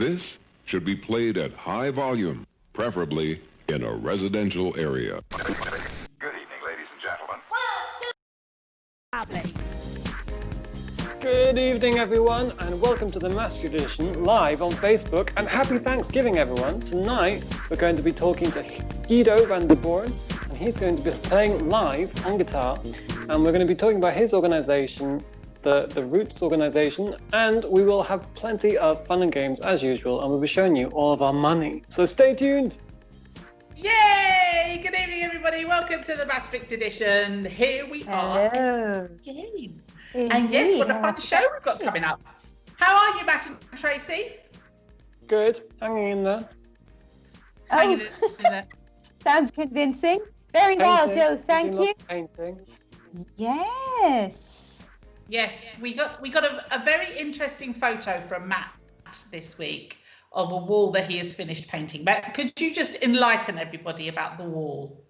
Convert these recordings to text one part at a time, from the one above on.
This should be played at high volume, preferably in a residential area. Good evening, ladies and gentlemen. Good evening, everyone, and welcome to the Maastricht edition live on Facebook. And happy Thanksgiving, everyone. Tonight, we're going to be talking to Guido van der Boorn, and he's going to be playing live on guitar. And we're going to be talking about his organization, the Roots organization, and we will have plenty of fun and games as usual, and we'll be showing you all of our money. So stay tuned. Yay! Good evening, everybody. Welcome to the Maastricht edition. Here we are again. And yes, what a fun show we've got coming up. How are you, Matt and Tracy? Good. Hanging in there. Hanging in there. Sounds convincing. Very well, Joe. Thank you. Painting. Yes, we got a very interesting photo from Matt this week of a wall that he has finished painting. Matt, could you just enlighten everybody about the wall?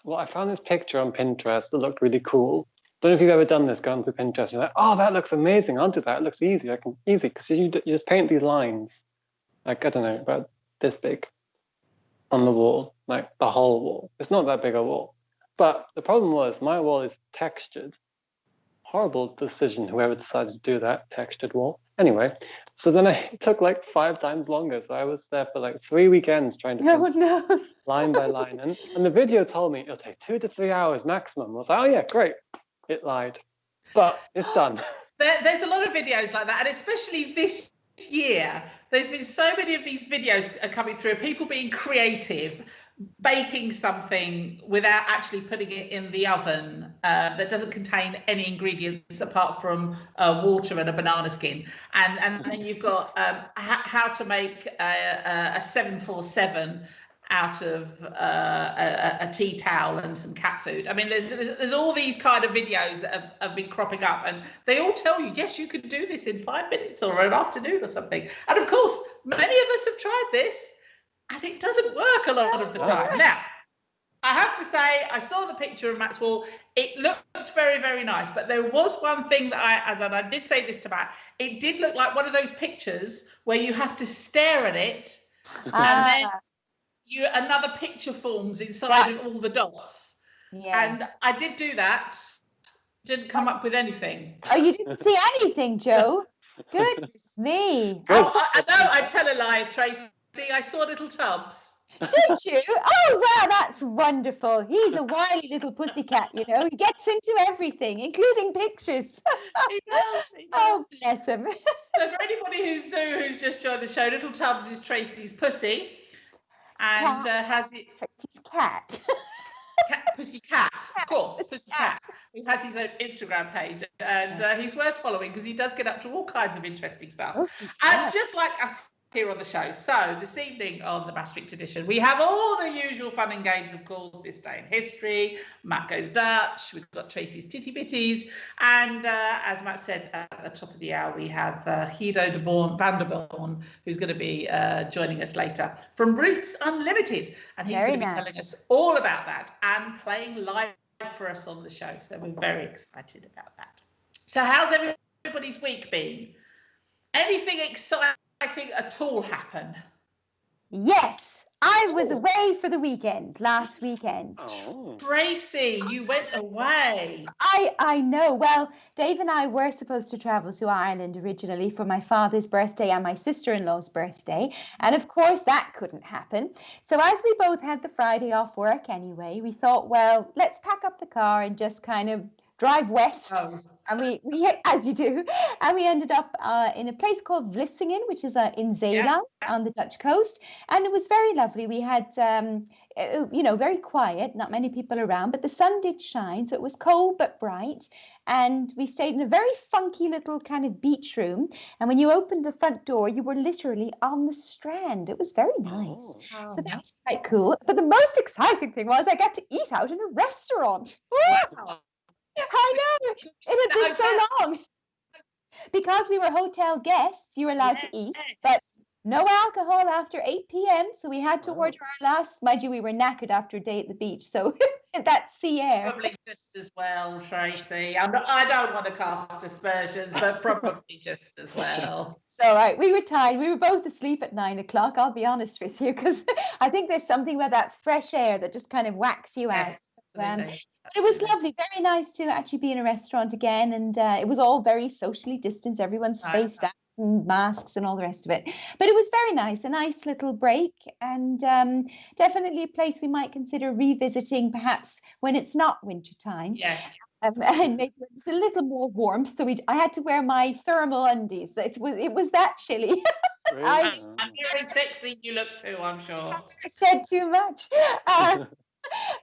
Well, I found this picture on Pinterest that looked really cool. Don't know if you've ever done this, gone through Pinterest. You're like, oh, that looks amazing. I'll do that. It looks easy. Easy, because you just paint these lines, like, I don't know, about this big on the wall, like the whole wall. It's not that big a wall. But the problem was my wall is textured. Horrible decision, whoever decided to do that textured wall. Anyway, so then it took like 5 times longer. So I was there for like 3 weekends trying to paint line by line. And the video told me it'll take 2 to 3 hours maximum. I was like, oh yeah, great. It lied. But it's done. There's a lot of videos like that, and especially this year, there's been so many of these videos are coming through, people being creative, baking something without actually putting it in the oven that doesn't contain any ingredients apart from water and a banana skin, and then you've got how to make a 747 out of a tea towel and some cat food. I mean, there's all these kind of videos that have been cropping up, and they all tell you, yes, you can do this in 5 minutes or an afternoon or something. And of course, many of us have tried this, and it doesn't work a lot of the time. Now, I have to say, I saw the picture of Matt's wall. It looked very, very nice, but there was one thing that I did say this to Matt, it did look like one of those pictures where you have to stare at it, and then another picture forms inside of all the dots. Yeah. And I did do that. Didn't come up with anything. Oh, you didn't see anything, Joe? Goodness me. I know, I tell a lie, Tracy. I saw little tubs. Did you? Oh, wow, that's wonderful. He's a wily little pussycat, you know. He gets into everything, including pictures. He does. Oh, bless him. So for anybody who's new, who's just joined the show, Little Tubs is Tracy's pussy. And has it cat. Pussy Cat, of course, Pussy Cat, who has his own Instagram page, and he's worth following because he does get up to all kinds of interesting stuff. And just like us here on the show. So this evening on the Maastricht edition, we have all the usual fun and games, of course, this day in history. Matt Goes Dutch. We've got Tracy's Titty Bitties. And as Matt said at the top of the hour, we have Guido van der Boorn, who's going to be joining us later from Roots Unlimited. And he's going to be telling us all about that and playing live for us on the show. So we're very excited about that. So how's everybody's week been? Anything exciting at all happen? Yes, I was away for the weekend, last weekend. Oh. Tracy, you went away. I know. Well, Dave and I were supposed to travel to Ireland originally for my father's birthday and my sister-in-law's birthday. And of course, that couldn't happen. So as we both had the Friday off work anyway, we thought, well, let's pack up the car and just kind of drive west. Oh. And we as you do, and we ended up in a place called Vlissingen, which is in Zeeland on the Dutch coast, and it was very lovely. We had, very quiet, not many people around, but the sun did shine, so it was cold but bright, and we stayed in a very funky little kind of beach room, and when you opened the front door, you were literally on the strand. It was very nice. So that was quite cool. But the most exciting thing was I got to eat out in a restaurant. Wow. I know, it had been so long. Because we were hotel guests, you were allowed to eat, but no alcohol after 8 p.m. So we had to Wow. order our last. Mind you, we were knackered after a day at the beach. So that's sea air. Probably just as well, Tracy. I don't want to cast aspersions, but probably just as well. So right, we were tired. We were both asleep at 9 o'clock. I'll be honest with you, because I think there's something about that fresh air that just kind of whacks you out. Yes, absolutely. But it was lovely, very nice to actually be in a restaurant again, and it was all very socially distanced. Everyone's spaced out, and masks and all the rest of it. But it was very nice, a nice little break, and definitely a place we might consider revisiting, perhaps when it's not winter time. Yes. And maybe it's a little more warmth. So I had to wear my thermal undies. It was that chilly. Really? I'm very sexy you look too, I'm sure. I said too much.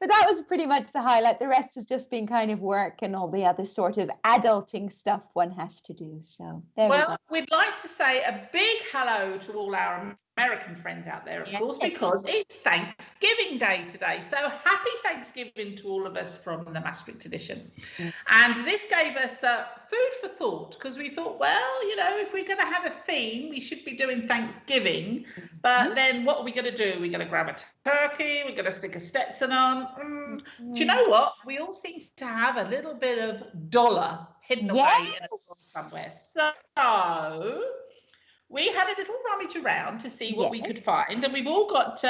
But that was pretty much the highlight. The rest has just been kind of work and all the other sort of adulting stuff one has to do. So there we go. Well, we'd like to say a big hello to all our American friends out there, of course, because it's Thanksgiving Day today. So happy Thanksgiving to all of us from the Maastricht edition. And this gave us food for thought, because we thought, well, you know, if we're going to have a theme, we should be doing Thanksgiving. But then what are we going to do? We're going to grab a turkey. We're going to stick a Stetson on. Do you know what? We all seem to have a little bit of dollar hidden away in a drawer somewhere. So we had a little rummage around to see what we could find, and we've all got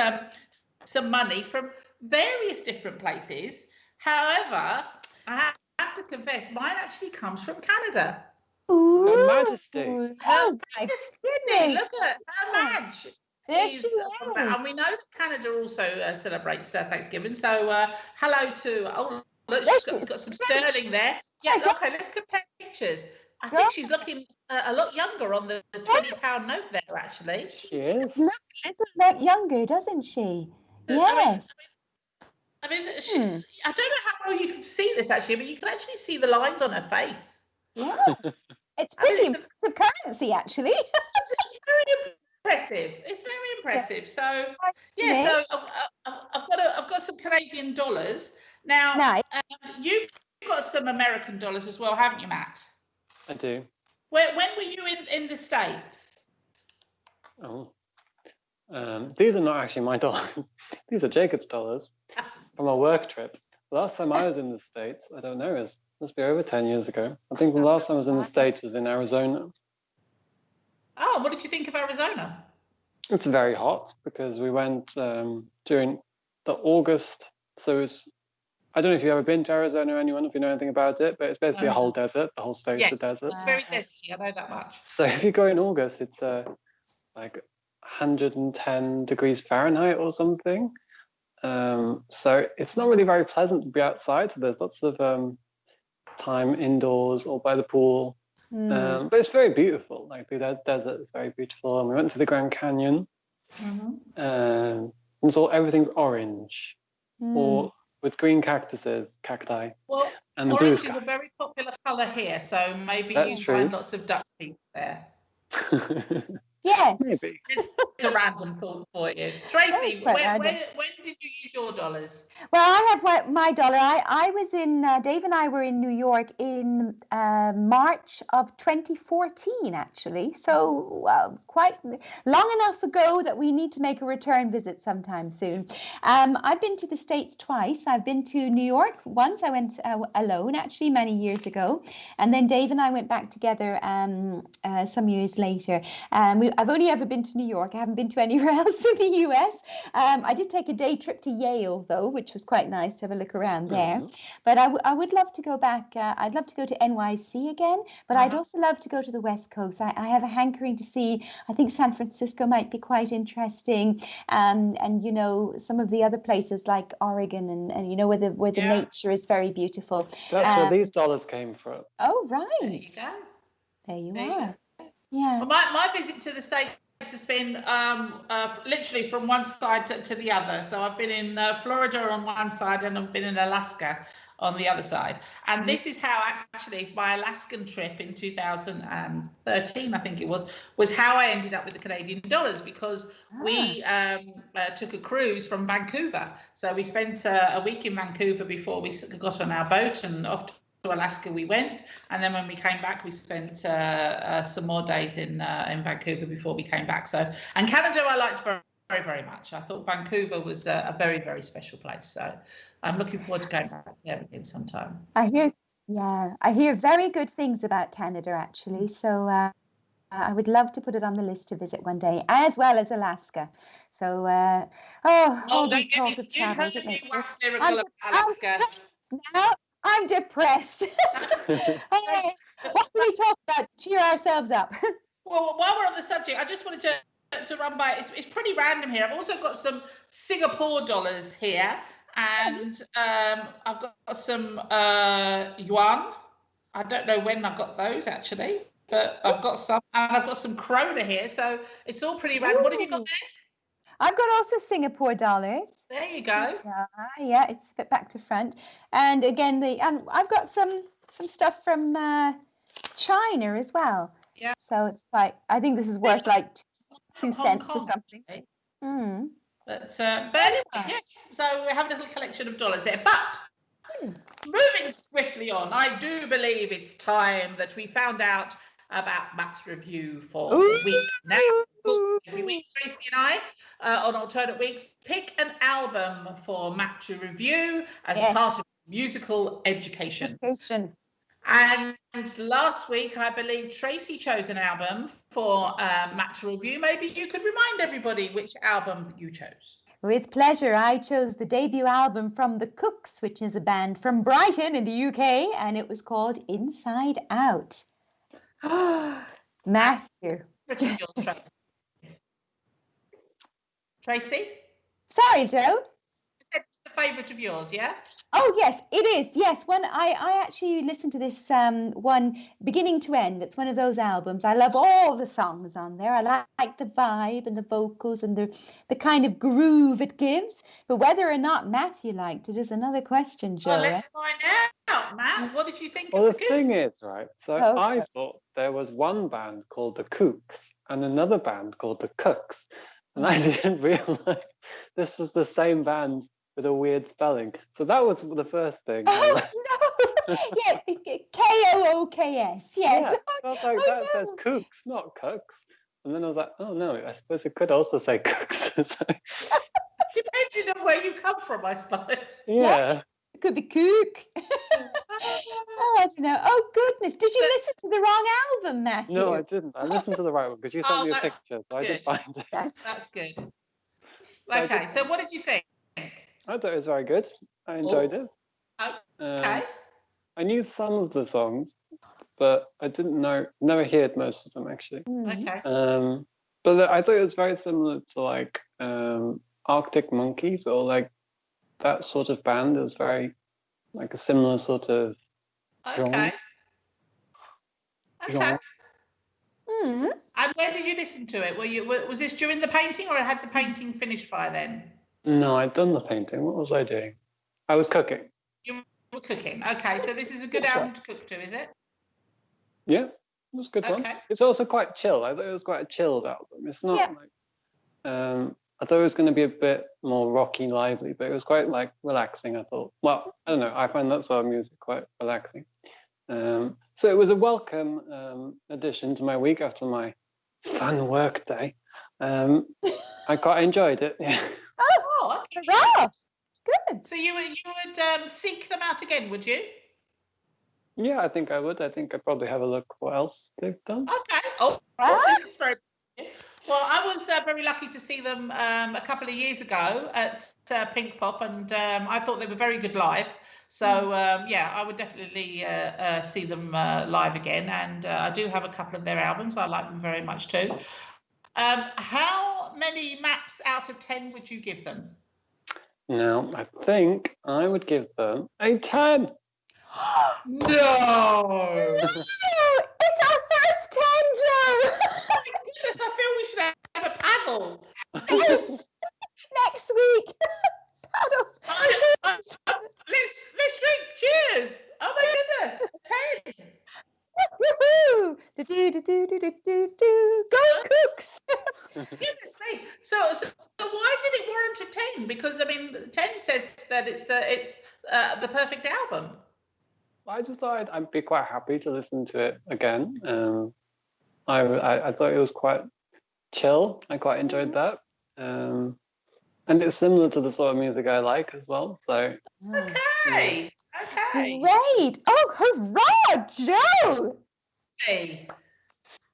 some money from various different places. However, I have to confess, mine actually comes from Canada. Ooh. Her Majesty. Oh, my Majesty, look at her Madge. There she is is. and we know that Canada also celebrates Thanksgiving. So hello to, look, she's got some sterling there. Yeah, okay, let's compare pictures. I think she's looking a lot younger on the £20 note there, actually. She is. Look a little bit younger, doesn't she? Yes. I mean, I don't know how well you can see this, actually, but you can actually see the lines on her face. Yeah. It's pretty impressive currency, actually. It's very impressive. It's very impressive. So, yeah, so I've got some Canadian dollars. Now, you've got some American dollars as well, haven't you, Matt? I do. When were you in the States? Oh. These are not actually my dollars. These are Jacob's dollars from a work trip. The last time I was in the States, I don't know, it must be over 10 years ago. I think the last time I was in the States was in Arizona. Oh, what did you think of Arizona? It's very hot because we went during the August. So it's, I don't know if you've ever been to Arizona or anyone, if you know anything about it, but it's basically a whole desert. The whole state's a desert. It's very deserty. I know that much. So if you go in August, it's like 110 degrees Fahrenheit or something. So it's not really very pleasant to be outside. So there's lots of time indoors or by the pool. But it's very beautiful. Like the desert is very beautiful. And we went to the Grand Canyon. And so everything's orange or with green cacti. Well, and orange is a very popular colour here, so maybe you find lots of Dutch people there. Yes. Maybe. It's a random thought for you. Tracy, when did you use your dollars? Well, I have my dollar. I was in, Dave and I were in New York in March of 2014, actually. So quite long enough ago that we need to make a return visit sometime soon. I've been to the States twice. I've been to New York once. I went alone, actually, many years ago. And then Dave and I went back together some years later. I've only ever been to New York. I haven't been to anywhere else in the US. I did take a day trip to Yale, though, which was quite nice to have a look around there. But I would love to go back. I'd love to go to NYC again, but I'd also love to go to the West Coast. I have a hankering to see, I think San Francisco might be quite interesting. And you know, some of the other places like Oregon and you know, where the nature is very beautiful. That's where these dollars came from. Oh, right. There you go. There you are. Yeah. Well, my visit to the States has been literally from one side to the other. So I've been in Florida on one side and I've been in Alaska on the other side. And this is how actually my Alaskan trip in 2013, I think it was how I ended up with the Canadian dollars, because we took a cruise from Vancouver. So we spent a week in Vancouver before we got on our boat and off Alaska we went, and then when we came back, we spent some more days in Vancouver before we came back. So, and Canada I liked very, very, very much. I thought Vancouver was a very, very special place. So I'm looking forward to going back there again sometime. I hear very good things about Canada, actually. So I would love to put it on the list to visit one day, as well as Alaska. So, all these talk of travel. You heard me wax lyrical about Alaska. Now I'm depressed. What can we talk about to cheer ourselves up? Well, while we're on the subject, I just wanted to run by. It's pretty random here. I've also got some Singapore dollars here, and I've got some yuan. I don't know when I got those actually, but I've got some, and I've got some krona here. So it's all pretty random. What have you got there? I've got also Singapore dollars. There you go. Yeah, it's a bit back to front. And again, I've got some stuff from China as well. Yeah. So it's quite. I think this is worth like 2 cents or something. Mm. But anyway, yes. So we have a little collection of dollars there. But moving swiftly on, I do believe it's time that we found out about Matt's review for the week. Now, every week, Tracy and I, on alternate weeks, pick an album for Matt to review as part of musical education. And last week, I believe Tracy chose an album for Matt to review. Maybe you could remind everybody which album you chose. With pleasure. I chose the debut album from The Cooks, which is a band from Brighton in the UK, and it was called Inside Out. Matthew. Tracy? Sorry, Joe. It's a favourite of yours, yeah? Oh, yes, it is. Yes, I actually listened to this one beginning to end. It's one of those albums. I love all the songs on there. I like the vibe and the vocals and the kind of groove it gives. But whether or not Matthew liked it is another question, Joe. Well, let's find out, Matt. What did you think of the Cooks? thing is, right, so I thought there was one band called the Kooks and another band called the Cooks. And I didn't realise this was the same band with a weird spelling. So that was the first thing. Oh, no. Yeah, Kooks, yes. Yeah, I was like, that says Kooks, not Cooks. And then I was like, oh no, I suppose it could also say Cooks. Depending on where you come from, I suppose. Yeah. Yes, it could be Kook. Oh, I don't know. Oh, goodness. Did you listen to the wrong album, Matthew? No, I didn't. I listened to the right one because you sent me a picture, so I did find it. That's good. Okay, so what did you think? I thought it was very good. I enjoyed it. Okay. I knew some of the songs, but I never heard most of them actually. Okay. But I thought it was very similar to like Arctic Monkeys or like that sort of band. It was very like a similar sort of genre. Okay. And where did you listen to it? Was this during the painting, or had the painting finished by then? No, I'd done the painting. What was I doing? I was cooking. You were cooking. Okay, so this is a good album to cook to, is it? Yeah, it was a good one. It's also quite chill. I thought it was quite a chilled album. It's not like I thought it was going to be a bit more rocky, lively, but it was quite like relaxing. I thought. Well, I don't know. I find that sort of music quite relaxing. So it was a welcome addition to my week after my fun work day. I quite enjoyed it. Oh, okay. Good. So you would seek them out again, would you? Yeah, I think I would. I think I'd probably have a look what else they've done. Okay. This is very well. I was very lucky to see them a couple of years ago at Pink Pop, and I thought they were very good live. So I would definitely see them live again. And I do have a couple of their albums. I like them very much too. How many Mats out of 10 would you give them? Now, I think I would give them a 10. No! It's our first 10, Joe! Oh my goodness, I feel we should have a paddle. Yes! Next week! Paddles! Let's drink. Cheers! Oh my goodness! 10! Woohoo! Do. Go Cooks! Goodness me! So why did it warrant a 10? Because I mean, 10 says that it's the perfect album. I just thought I'd be quite happy to listen to it again. I thought it was quite chill. I quite enjoyed that. And it's similar to the sort of music I like as well. So Okay. Okay. Great. Oh, hurrah, Joe. Hey,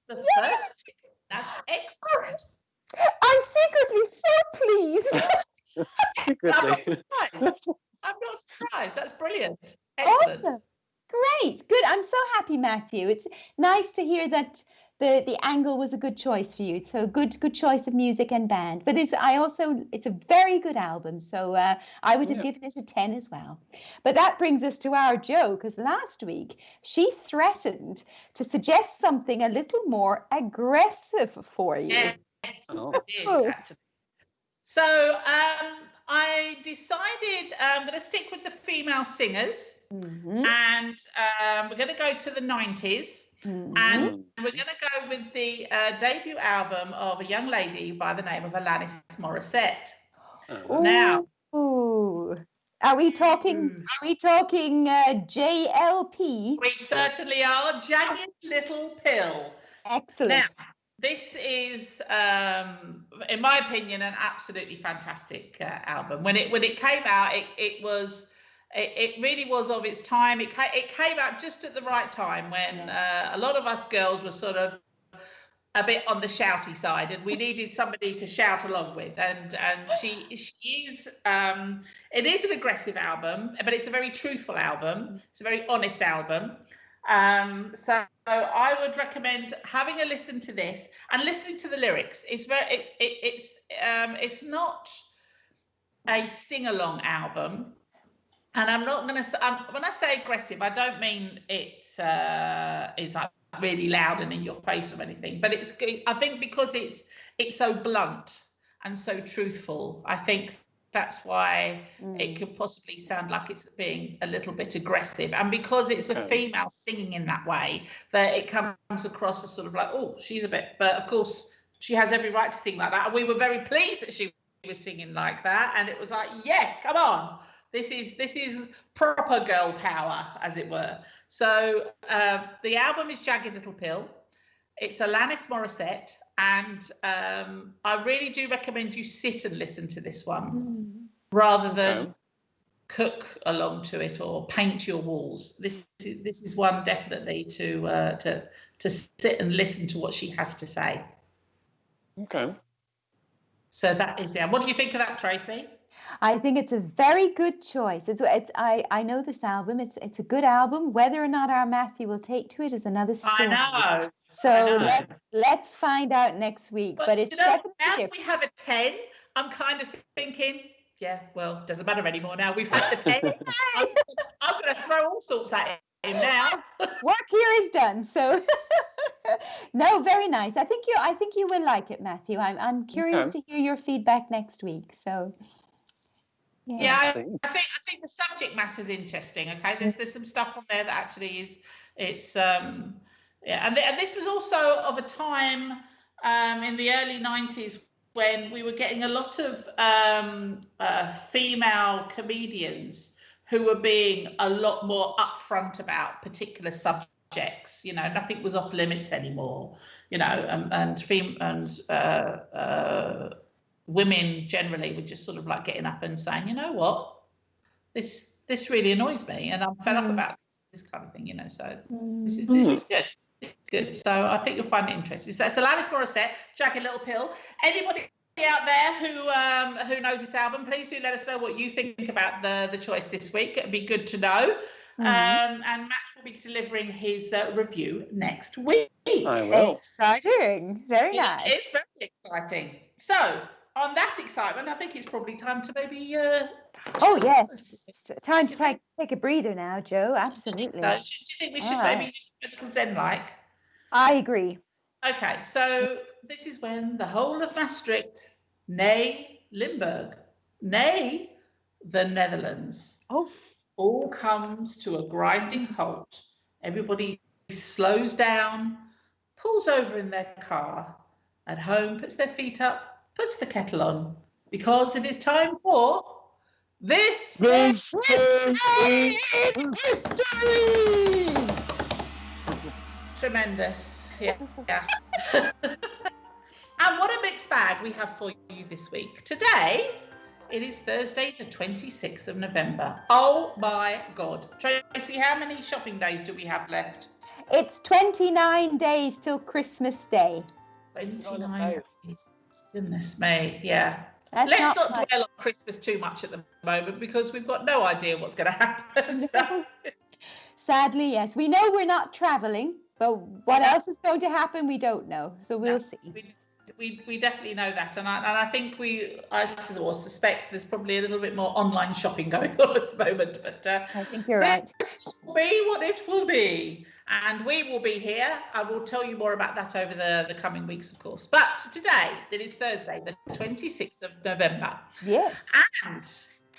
the Yes. first tip. That's excellent. I'm secretly so pleased. I'm not secretly. surprised. I'm not surprised. That's brilliant. Excellent. Awesome. Great. Good. I'm so happy, Matthew. It's nice to hear that the angle was a good choice for you. So good choice of music and band. But it's a very good album. So I would have given it a 10 as well. But that brings us to our Joe, because last week she threatened to suggest something a little more aggressive for you. Yes, Oh. I did, actually. So I decided I'm going to stick with the female singers. Mm-hmm. And we're going to go to the 90s. Mm-hmm. And we're going to go with the debut album of a young lady by the name of Alanis Morissette. Now, are we talking JLP? we certainly are. Jagged Little Pill. Excellent. Now, this is, in my opinion, an absolutely fantastic album. When it came out, it really was of its time. It came out just at the right time when a lot of us girls were sort of a bit on the shouty side, and we needed somebody to shout along with. And she's it is an aggressive album, but it's a very truthful album. It's a very honest album. So I would recommend having a listen to this and listening to the lyrics. It's not a sing-along album. And I'm not going to, when I say aggressive, I don't mean it's like really loud and in your face or anything, but I think because it's so blunt and so truthful, I think that's why it could possibly sound like it's being a little bit aggressive. And because it's a female singing in that way, that it comes across as sort of like, oh, she's a bit, but of course she has every right to sing like that. And we were very pleased that she was singing like that. And it was like, yes, come on. This is proper girl power, as it were. So the album is Jagged Little Pill. It's Alanis Morissette, and I really do recommend you sit and listen to this one rather than cook along to it or paint your walls. This is one definitely to sit and listen to what she has to say. Okay. So that is there. What do you think of that, Tracy? I think it's a very good choice. I know this album. It's a good album. Whether or not our Matthew will take to it is another story. I know. So let's find out next week. But it's definitely now different. we have a 10. I'm kind of thinking, yeah, well, doesn't matter anymore now. We've had a 10. I'm going to throw all sorts at him now. Work here is done. So no, very nice. I think you will like it, Matthew. I'm curious to hear your feedback next week. So. Yeah, I think the subject matter is interesting. Okay, there's some stuff on there that actually and this was also of a time in the early 90s when we were getting a lot of female comedians who were being a lot more upfront about particular subjects. You know, nothing was off limits anymore. You know, women generally were just sort of like getting up and saying, you know what, this really annoys me, and I'm fed up about this kind of thing, you know. So this is good. It's good. So I think you'll find it interesting. So it's Alanis Morissette, Jagged Little Pill. Anybody out there who knows this album, please do let us know what you think about the choice this week. It'd be good to know. And Matt will be delivering his review next week. I will. Exciting. Very nice. It's very exciting. So on that excitement, I think it's probably time to maybe. Oh yes, it's time to take a breather now, Joe. Absolutely. So, do you think we should maybe just do a little Zen-like? I agree. Okay, so this is when the whole of Maastricht, nay Limburg, nay the Netherlands, all comes to a grinding halt. Everybody slows down, pulls over in their car, at home, puts their feet up, puts the kettle on, because it is time for This This is history. Tremendous. Yeah. And what a mixed bag we have for you this week. Today, it is Thursday, the 26th of November. Oh my God. Tracy, how many shopping days do we have left? It's 29 days till Christmas Day. 29 days. Goodness me, yeah. That's Let's not much. dwell on Christmas too much at the moment because we've got no idea what's going to happen. So. Sadly, yes. We know we're not traveling, but what else is going to happen, we don't know. So we'll see. We definitely know that, and I think I suspect there's probably a little bit more online shopping going on at the moment. But I think you're right. This will be what it will be, and we will be here. I will tell you more about that over the coming weeks, of course. But today, it is Thursday, the 26th of November. Yes. And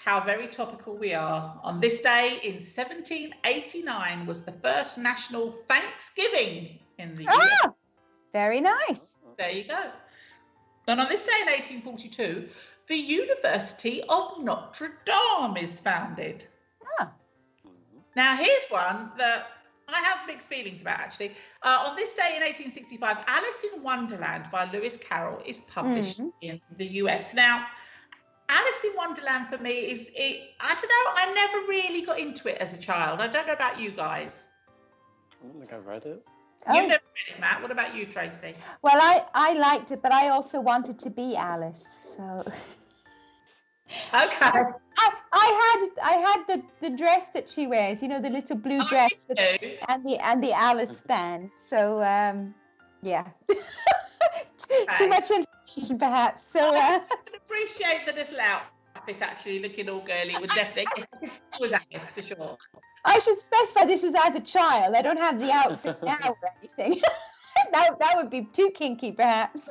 how very topical we are. On this day in 1789 was the first national Thanksgiving in the US. Very nice. There you go. And on this day in 1842, the University of Notre Dame is founded. Ah. Now, here's one that I have mixed feelings about, actually. On this day in 1865, Alice in Wonderland by Lewis Carroll is published in the US. Now, Alice in Wonderland for me I don't know, I never really got into it as a child. I don't know about you guys. I don't think I've read it. You never read it, Matt. What about you, Tracy? Well, I liked it, but I also wanted to be Alice. So Okay. I had the dress that she wears, you know, the little blue dress and the Alice band. So yeah. Too much information perhaps. So I can appreciate the little outfit actually looking all girly. Would definitely it was Alice for sure. I should specify this is as a child. I don't have the outfit now or anything. that would be too kinky, perhaps.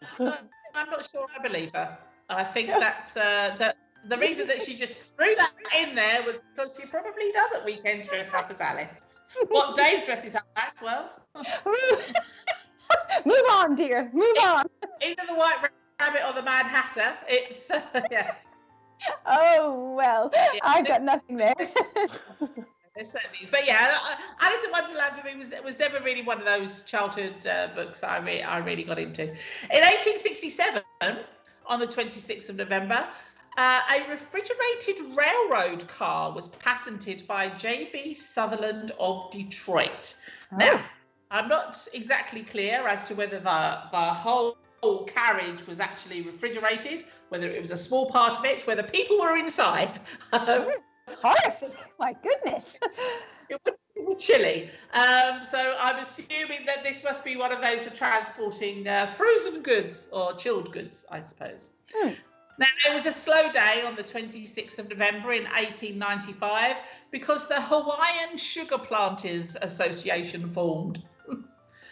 I'm not sure I believe her. I think that's the reason that she just threw that in there was because she probably does at weekends dress up as Alice. What Dave dresses up as, well. Move on, dear. Move on. Either the White Rabbit or the Mad Hatter. It's yeah. Oh, well, yeah, I've got nothing there. There certainly is. But yeah, Alice in Wonderland for me was never really one of those childhood books that I really got into. In 1867, on the 26th of November, a refrigerated railroad car was patented by J.B. Sutherland of Detroit. Oh. Now, I'm not exactly clear as to whether the whole carriage was actually refrigerated, whether it was a small part of it, whether people were inside. Horrific! My goodness. It was chilly. So I'm assuming that this must be one of those for transporting frozen goods or chilled goods, I suppose. Now, it was a slow day on the 26th of November in 1895 because the Hawaiian Sugar Planters Association formed.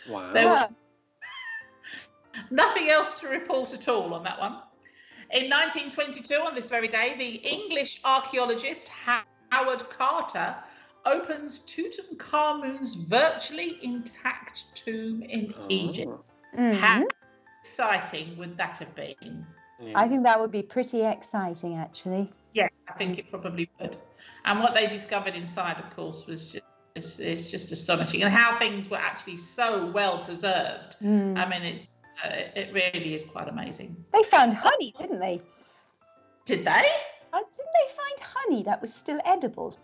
Wow. There was nothing else to report at all on that one. In 1922, on this very day, the English archaeologist Howard Carter opens Tutankhamun's virtually intact tomb in Egypt. How exciting would that have been? I think that would be pretty exciting, actually. Yes, I think it probably would. And what they discovered inside, of course, was it's just astonishing. And how things were actually so well preserved. I mean, it really is quite amazing. They found honey, didn't they? Did they? Didn't they find honey that was still edible?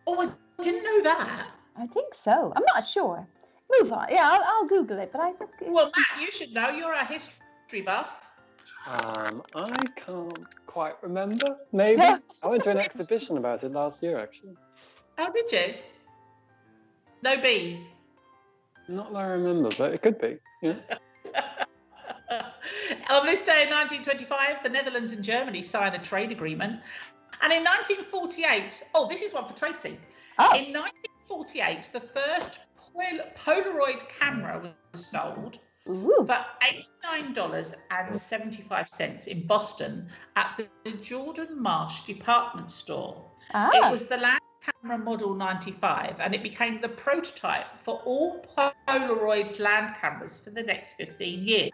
Oh, I didn't know that. I think so. I'm not sure. Move on. Yeah, I'll Google it, but I think... Well, Matt, you should know. You're a history buff. I can't quite remember. Maybe. I went to an exhibition about it last year, actually. Oh, did you? No bees? Not that I remember, but it could be. Yeah. On this day in 1925, the Netherlands and Germany signed a trade agreement. And in 1948, this is one for Tracy. Oh. In 1948, the first Polaroid camera was sold for $89.75 in Boston at the Jordan Marsh department store. It was the Land Camera Model 95, and it became the prototype for all Polaroid land cameras for the next 15 years.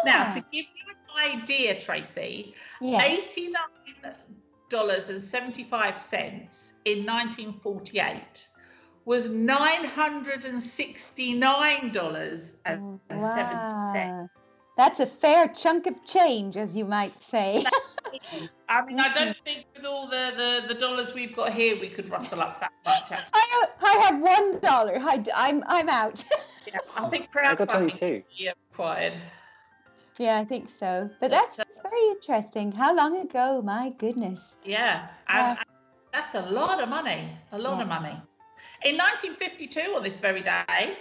Now, to give you an idea, Tracy, $89 $1,200.75 in 1948 was $969.70. Wow. That's a fair chunk of change, as you might say. I mean, I don't think with all the dollars we've got here, we could rustle up that much. Actually. I have $1. I'm out. Yeah, I think I got crowdfunding 22. is required. Yeah, I think so. But that's very interesting. How long ago? My goodness. Yeah, and that's a lot of money. A lot of money. In 1952, on this very day,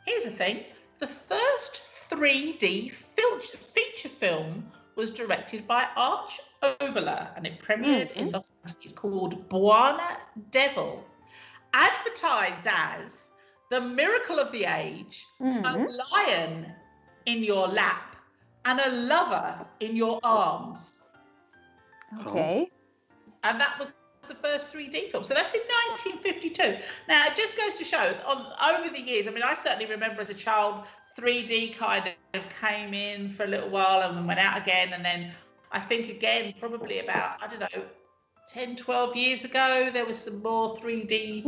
here's the thing: the first 3D feature film was directed by Arch Oboler, and it premiered in Los Angeles. It's called Boorn Devil, advertised as the miracle of the age, a lion in your lap, and a lover in your arms. Okay. And that was the first 3D film. So that's in 1952. Now, it just goes to show, over the years, I mean, I certainly remember as a child, 3D kind of came in for a little while and then went out again. And then I think again, probably about, 10, 12 years ago, there was some more 3D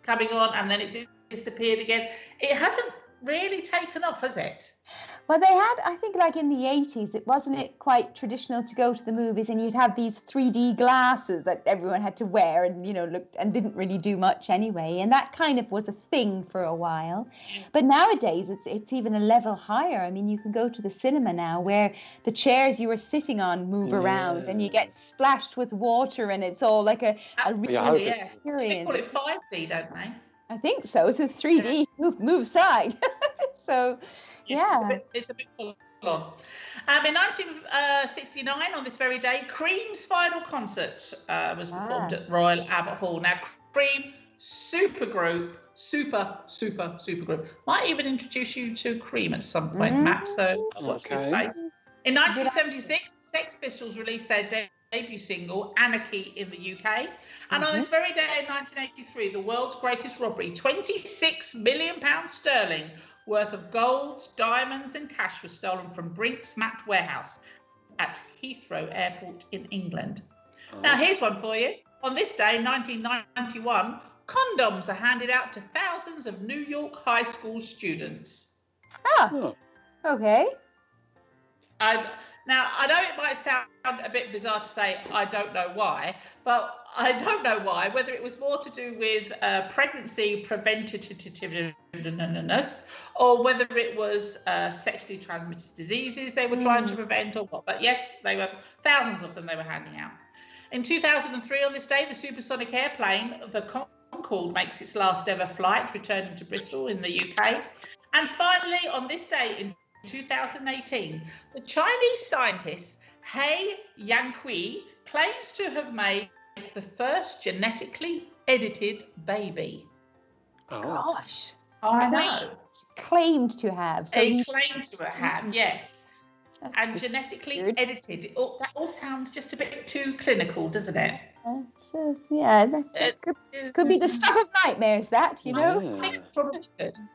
coming on, and then it disappeared again. It hasn't really taken off, has it? Well, they had, I think, like in the 80s, it wasn't quite traditional to go to the movies and you'd have these 3D glasses that everyone had to wear and, looked and didn't really do much anyway. And that kind of was a thing for a while. But nowadays, it's even a level higher. I mean, you can go to the cinema now where the chairs you were sitting on move around and you get splashed with water and it's all like a real experience. They call it 5D, don't they? I think so. So 3D, move side. So... yeah, it's a bit full on. In 1969, on this very day, Cream's final concert was performed at Royal Albert Hall. Now, Cream, super group. Might even introduce you to Cream at some point, Matt. So watch this space. In 1976, Sex Pistols released their debut single, Anarchy, in the UK. And on this very day in 1983, the world's greatest robbery, £26 million sterling worth of gold, diamonds and cash was stolen from Brink's Map warehouse at Heathrow Airport in England. Now, here's one for you. On this day, 1991, condoms are handed out to thousands of New York high school students. Okay. Now, I know it might sound a bit bizarre to say I don't know why, but I don't know why, whether it was more to do with pregnancy preventativeness or whether it was sexually transmitted diseases they were trying to prevent or what. But yes, they were thousands of them they were handing out. In 2003, on this day, the supersonic airplane, the Concorde, makes its last ever flight, returning to Bristol in the UK. And finally, on this day in 2018, the Chinese scientist He Yanqi claims to have made the first genetically edited baby. Gosh. I know. Claimed to have. So he claimed to have, yes. And genetically edited. That all sounds just a bit too clinical, doesn't it? That could be the stuff of nightmares, that, I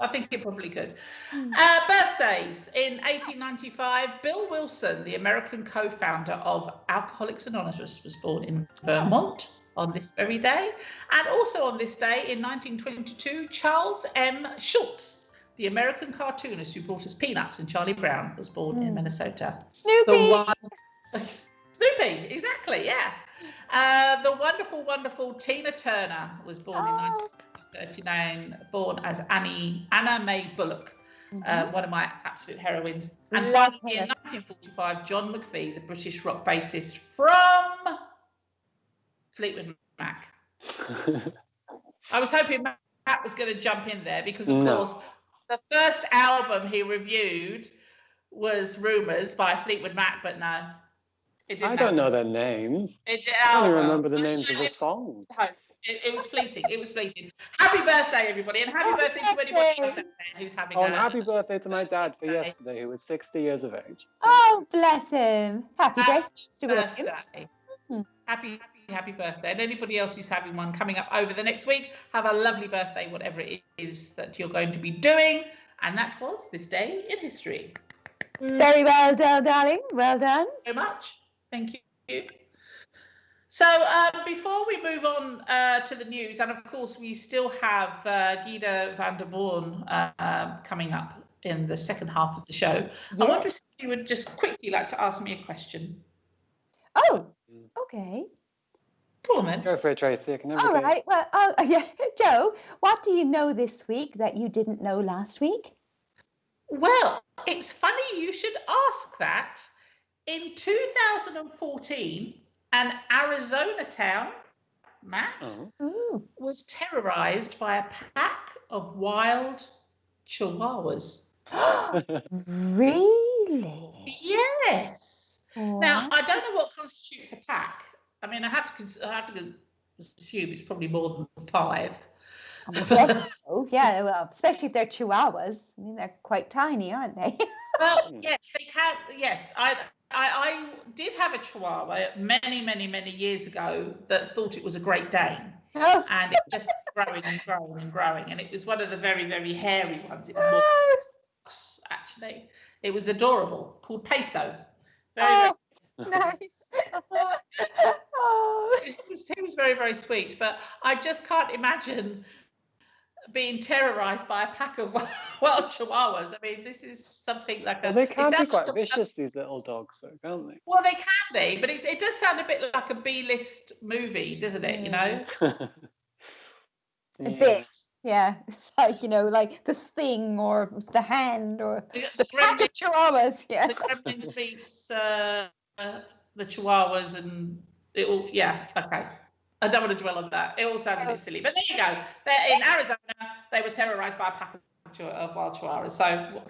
think it probably could. Birthdays. In 1895, Bill Wilson, the American co-founder of Alcoholics Anonymous, was born in Vermont on this very day. And also on this day, in 1922, Charles M. Schulz, the American cartoonist who brought us Peanuts and Charlie Brown, was born in Minnesota. Snoopy! Snoopy, exactly, yeah. The wonderful, wonderful Tina Turner was born in 1939, born as Anna Mae Bullock, one of my absolute heroines. And finally, in 1945, John McVie, the British rock bassist from Fleetwood Mac. I was hoping Matt was going to jump in there because, of course, the first album he reviewed was Rumours by Fleetwood Mac, but no. I don't know their names. I only remember the names of the songs. It was fleeting. It was fleeting. Happy birthday, everybody, and happy birthday to anybody else out there who's having and happy birthday to my dad for yesterday, who was 60 years of age. Oh, bless him. Happy birthday. Happy birthday. And anybody else who's having one coming up over the next week, have a lovely birthday, whatever it is that you're going to be doing. And that was This Day in History. Very well done, darling. Well done. Very much. Thank you. So before we move on to the news, and of course we still have Guido van der Boorn coming up in the second half of the show. Yes. I wonder if you would just quickly like to ask me a question. Oh, okay. Go on then. Go for it, Tracy. I can never All right. Well, yeah, Joe, what do you know this week that you didn't know last week? Well, it's funny you should ask that. In 2014, an Arizona town, Matt, was terrorized by a pack of wild chihuahuas. Really? Yes. Wow. Now, I don't know what constitutes a pack. I mean, I have to assume it's probably more than 5. I guess so. Yeah, well, especially if they're chihuahuas. I mean, they're quite tiny, aren't they? Well, yes, they can. Yes, I did have a chihuahua many years ago that thought it was a Great Dane. Oh. And it just kept growing and growing and growing. And it was one of the very, very hairy ones. It was more actually. It was adorable, called Peso. Very nice. He was very, very sweet. But I just can't imagine being terrorized by a pack of wild chihuahuas. I mean, this is something like they can be quite vicious, these little dogs, though, can't they? Well, they can be, but it does sound a bit like a B-list movie, doesn't it? You know, a bit. Yeah, it's like, you know, like The Thing or The Hand or the pack of chihuahuas. Yeah, the Gremlins meets the chihuahuas, and it all. Yeah, okay. I don't want to dwell on that. It all sounds a bit silly. But there you go. They're in Arizona. They were terrorized by a pack of wild chihuahuas. So,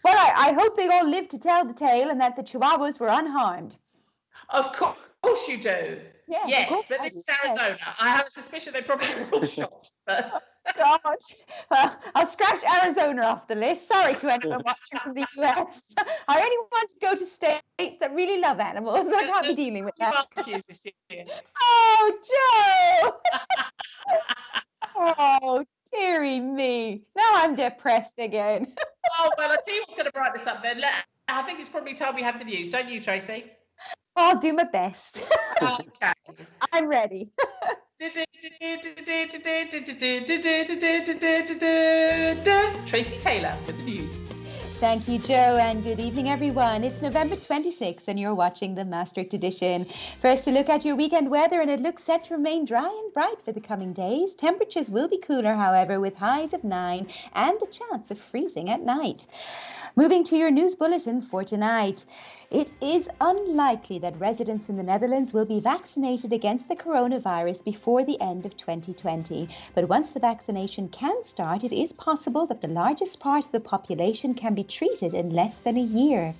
well, I hope they all lived to tell the tale and that the chihuahuas were unharmed. Of course you do. Yeah, yes, but this is Arizona. Yes. I have a suspicion they probably were all shot. But... God. Well, I'll scratch Arizona off the list. Sorry to anyone watching from the US. I only want to go to states that really love animals. I can't be dealing with that. Oh, Joe! Oh, dearie me. Now I'm depressed again. Oh, well, I think what's going to brighten us up then. I think it's probably time we had the news, don't you, Tracy? I'll do my best. Okay. I'm ready. Tracy Taylor with the news. Thank you, Joe, and good evening, everyone. It's November 26th, and you're watching the Maastricht edition. First, a look at your weekend weather, and it looks set to remain dry and bright for the coming days. Temperatures will be cooler, however, with highs of 9 and the chance of freezing at night. Moving to your news bulletin for tonight. It is unlikely that residents in the Netherlands will be vaccinated against the coronavirus before the end of 2020. But once the vaccination can start, it is possible that the largest part of the population can be treated in less than a year.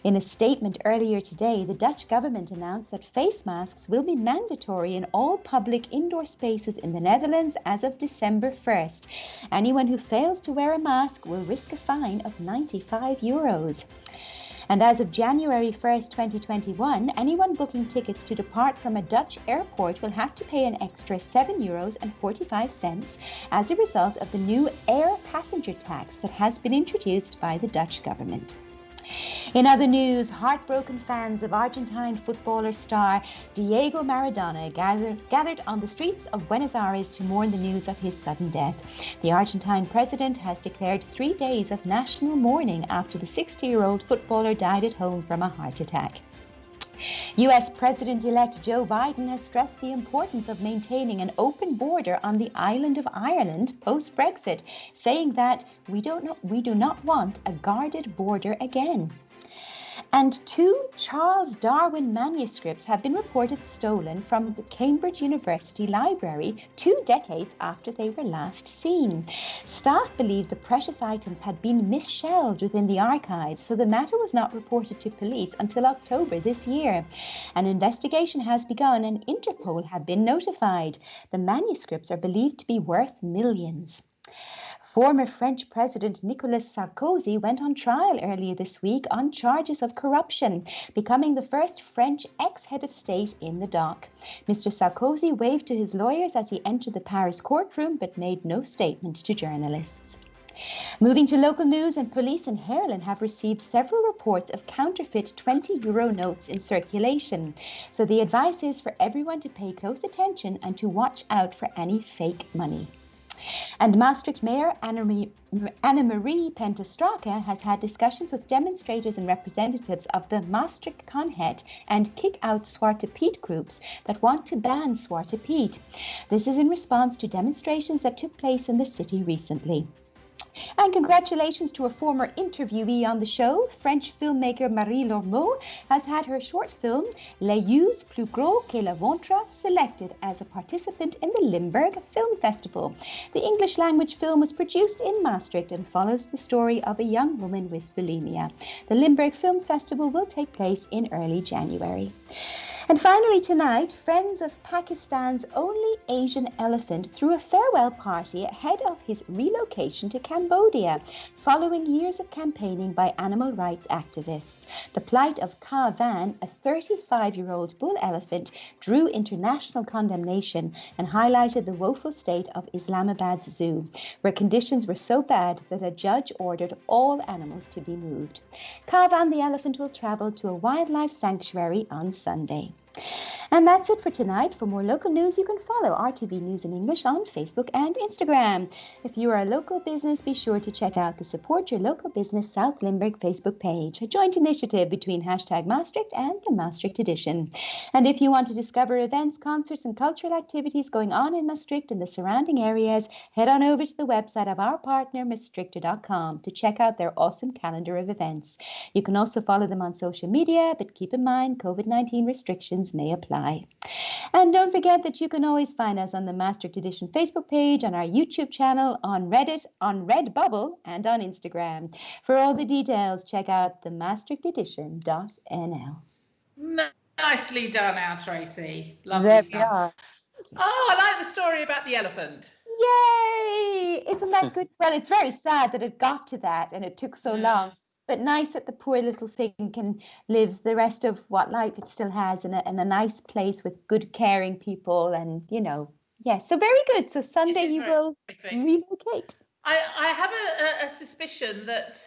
In a statement earlier today, the Dutch government announced that face masks will be mandatory in all public indoor spaces in the Netherlands as of December 1st. Anyone who fails to wear a mask will risk a fine of €95. And as of January 1st, 2021, anyone booking tickets to depart from a Dutch airport will have to pay an extra €7.45 as a result of the new air passenger tax that has been introduced by the Dutch government. In other news, heartbroken fans of Argentine footballer star Diego Maradona gathered on the streets of Buenos Aires to mourn the news of his sudden death. The Argentine president has declared 3 days of national mourning after the 60-year-old footballer died at home from a heart attack. U.S. President-elect Joe Biden has stressed the importance of maintaining an open border on the island of Ireland post-Brexit, saying that we do not want a guarded border again. And 2 Charles Darwin manuscripts have been reported stolen from the Cambridge University Library 2 decades after they were last seen. Staff believe the precious items had been misshelved within the archives, so the matter was not reported to police until October this year. An investigation has begun and Interpol have been notified. The manuscripts are believed to be worth millions. Former French President Nicolas Sarkozy went on trial earlier this week on charges of corruption, becoming the first French ex-head of state in the dock. Mr. Sarkozy waved to his lawyers as he entered the Paris courtroom but made no statement to journalists. Moving to local news, and police in Haarlem have received several reports of counterfeit €20 notes in circulation. So the advice is for everyone to pay close attention and to watch out for any fake money. And Maastricht Mayor Annemarie Pentestrake has had discussions with demonstrators and representatives of the Maastricht Conhet and Kick Out Zwarte Piet groups that want to ban Zwarte Piet. This is in response to demonstrations that took place in the city recently. And congratulations to a former interviewee on the show. French filmmaker Marie Lormeau has had her short film Les Yeux plus gros que le ventre selected as a participant in the Limburg Film Festival. The English language film was produced in Maastricht and follows the story of a young woman with bulimia. The Limburg Film Festival will take place in early January. And finally tonight, friends of Pakistan's only Asian elephant threw a farewell party ahead of his relocation to Cambodia, following years of campaigning by animal rights activists. The plight of Ka Van, a 35-year-old bull elephant, drew international condemnation and highlighted the woeful state of Islamabad's zoo, where conditions were so bad that a judge ordered all animals to be moved. Ka Van the elephant will travel to a wildlife sanctuary on Sunday. And that's it for tonight. For more local news, you can follow RTV News in English on Facebook and Instagram. If you are a local business, be sure to check out the Support Your Local Business South Limburg Facebook page, a joint initiative between #Maastricht and the Maastricht Edition. And if you want to discover events, concerts and cultural activities going on in Maastricht and the surrounding areas, head on over to the website of our partner, Maastrichter.com, to check out their awesome calendar of events. You can also follow them on social media, but keep in mind COVID-19 restrictions may apply. And don't forget that you can always find us on the Maastricht Edition Facebook page, on our YouTube channel, on Reddit, on Redbubble, and on Instagram. For all the details, check out the maastrichtedition.nl. Nicely done, our Tracy. Lovely There we stuff. are. Oh, I like the story about the elephant. Yay! Isn't that good? Well, it's very sad that it got to that and it took so long. But nice that the poor little thing can live the rest of what life it still has in a nice place with good caring people, and yes, so very good. So Sunday you will relocate. I have a suspicion that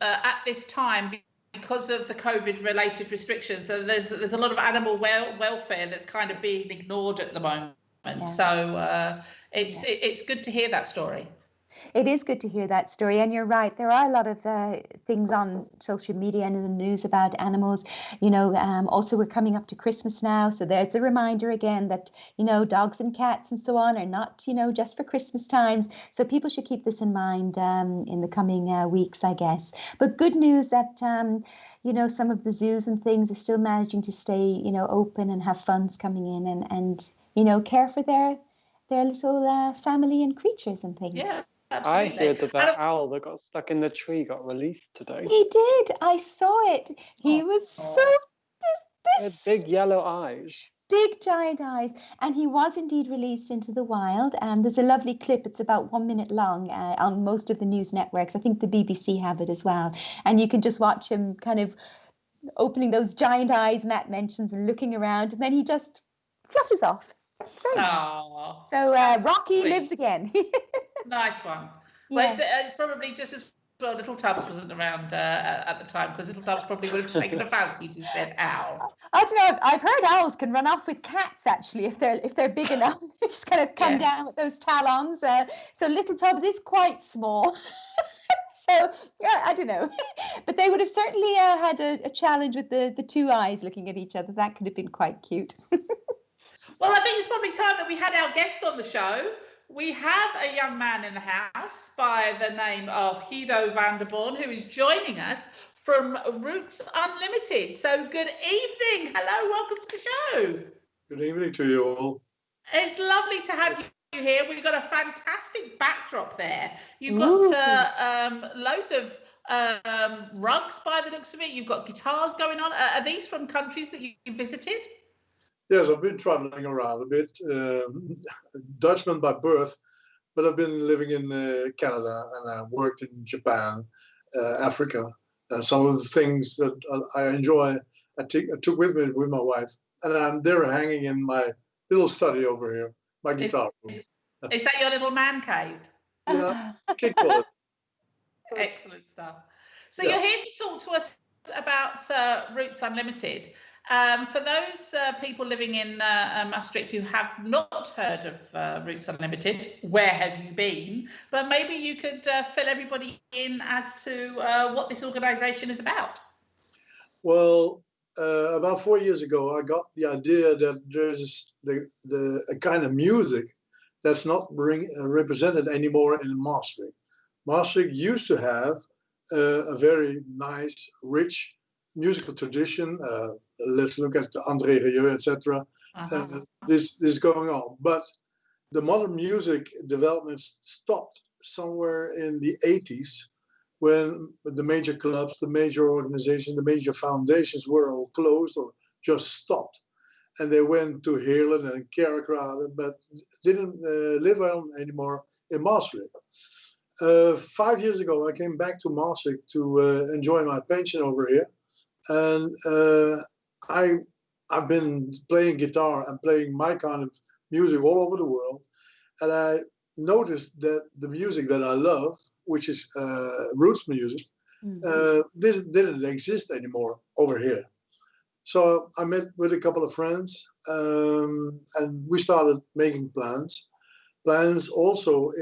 at this time, because of the COVID-related restrictions, there's a lot of animal welfare that's kind of being ignored at the moment. Yeah. So it's good to hear that story. It is good to hear that story, and you're right. There are a lot of things on social media and in the news about animals. Also we're coming up to Christmas now, so there's the reminder again that dogs and cats and so on are not just for Christmas times. So people should keep this in mind in the coming weeks, I guess. But good news that some of the zoos and things are still managing to stay open and have funds coming in and care for their little family and creatures and things. Yeah. Absolutely. I heard that owl that got stuck in the tree got released today. He did. I saw it. He was so this big yellow eyes. Big giant eyes. And he was indeed released into the wild. There's a lovely clip. It's about 1 minute long on most of the news networks. I think the BBC have it as well. And you can just watch him kind of opening those giant eyes Matt mentions and looking around. And then he just flushes off. It's very nice. So Rocky lives again. Nice one. Yeah. Well, it's probably just as well Little Tubbs wasn't around at the time, because Little Tubbs probably would have taken a fancy to said owl. I don't know. I've heard owls can run off with cats actually if they're big enough. They just kind of come down with those talons. So Little Tubbs is quite small. So yeah, I don't know, but they would have certainly had a challenge with the two eyes looking at each other. That could have been quite cute. Well, I think it's probably time that we had our guest on the show. We have a young man in the house by the name of Guido van der Boorn, who is joining us from Roots Unlimited. So good evening. Hello, welcome to the show. Good evening to you all. It's lovely to have you here. We've got a fantastic backdrop there. You've got loads of rugs by the looks of it. You've got guitars going on. Are these from countries that you visited? Yes, I've been traveling around a bit. Dutchman by birth, but I've been living in Canada and I worked in Japan, Africa. Some of the things that I enjoy, I took with me with my wife, and they're hanging in my little study over here, my guitar room. Is that your little man cave? Yeah, kick call it. Excellent stuff. So Yeah. you're here to talk to us about Roots Unlimited. For those people living in Maastricht who have not heard of Roots Unlimited, where have you been? But maybe you could fill everybody in as to what this organisation is about. Well, about 4 years ago, I got the idea that there's a kind of music that's not represented anymore in Maastricht. Maastricht used to have a very nice, rich musical tradition. Let's look at André Rieu, etc. This going on, but the modern music development stopped somewhere in the 80s when the major clubs, the major organizations, the major foundations were all closed or just stopped. And they went to Heerlen and Kerkrade, but didn't live on anymore in Maastricht. 5 years ago, I came back to Maastricht to enjoy my pension over here. And I've been playing guitar and playing my kind of music all over the world. And I noticed that the music that I love, which is roots music, this didn't exist anymore over here. So I met with a couple of friends and we started making plans. Plans also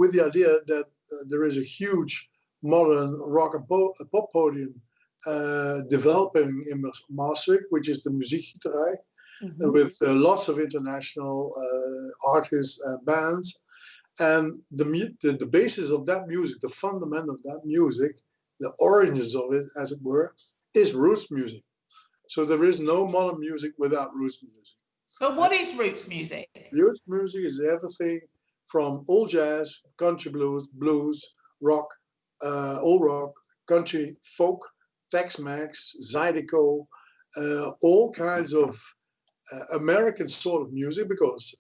with the idea that there is a huge modern rock and pop podium developing in Maastricht, which is the Muziekgieterij, with lots of international artists and bands. And the basis of that music, the fundament of that music, the origins of it, as it were, is roots music. So there is no modern music without roots music. But what is roots music? Roots music is everything from old jazz, country blues, rock, old rock, country folk, Tex-Mex, Zydeco, all kinds of American sort of music, because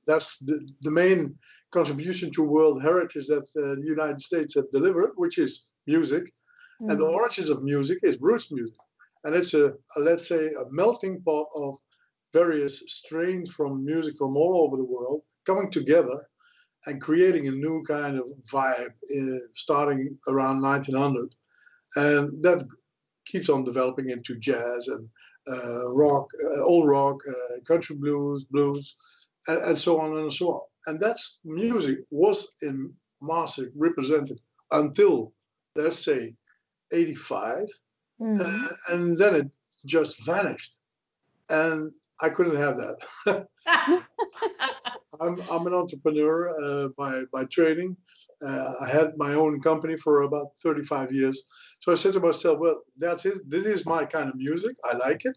that's the main contribution to world heritage that the United States have delivered, which is music. And the origins of music is roots music. And it's let's say, a melting pot of various strains from music from all over the world coming together and creating a new kind of vibe starting around 1900. And that keeps on developing into jazz and rock, old rock, country blues, and so on and so on. And that music was in Maastricht represented until, let's say, 85. And then it just vanished. And I couldn't have that. I'm an entrepreneur by training. I had my own company for about 35 years. So I said to myself, well, that's it. This is my kind of music. I like it.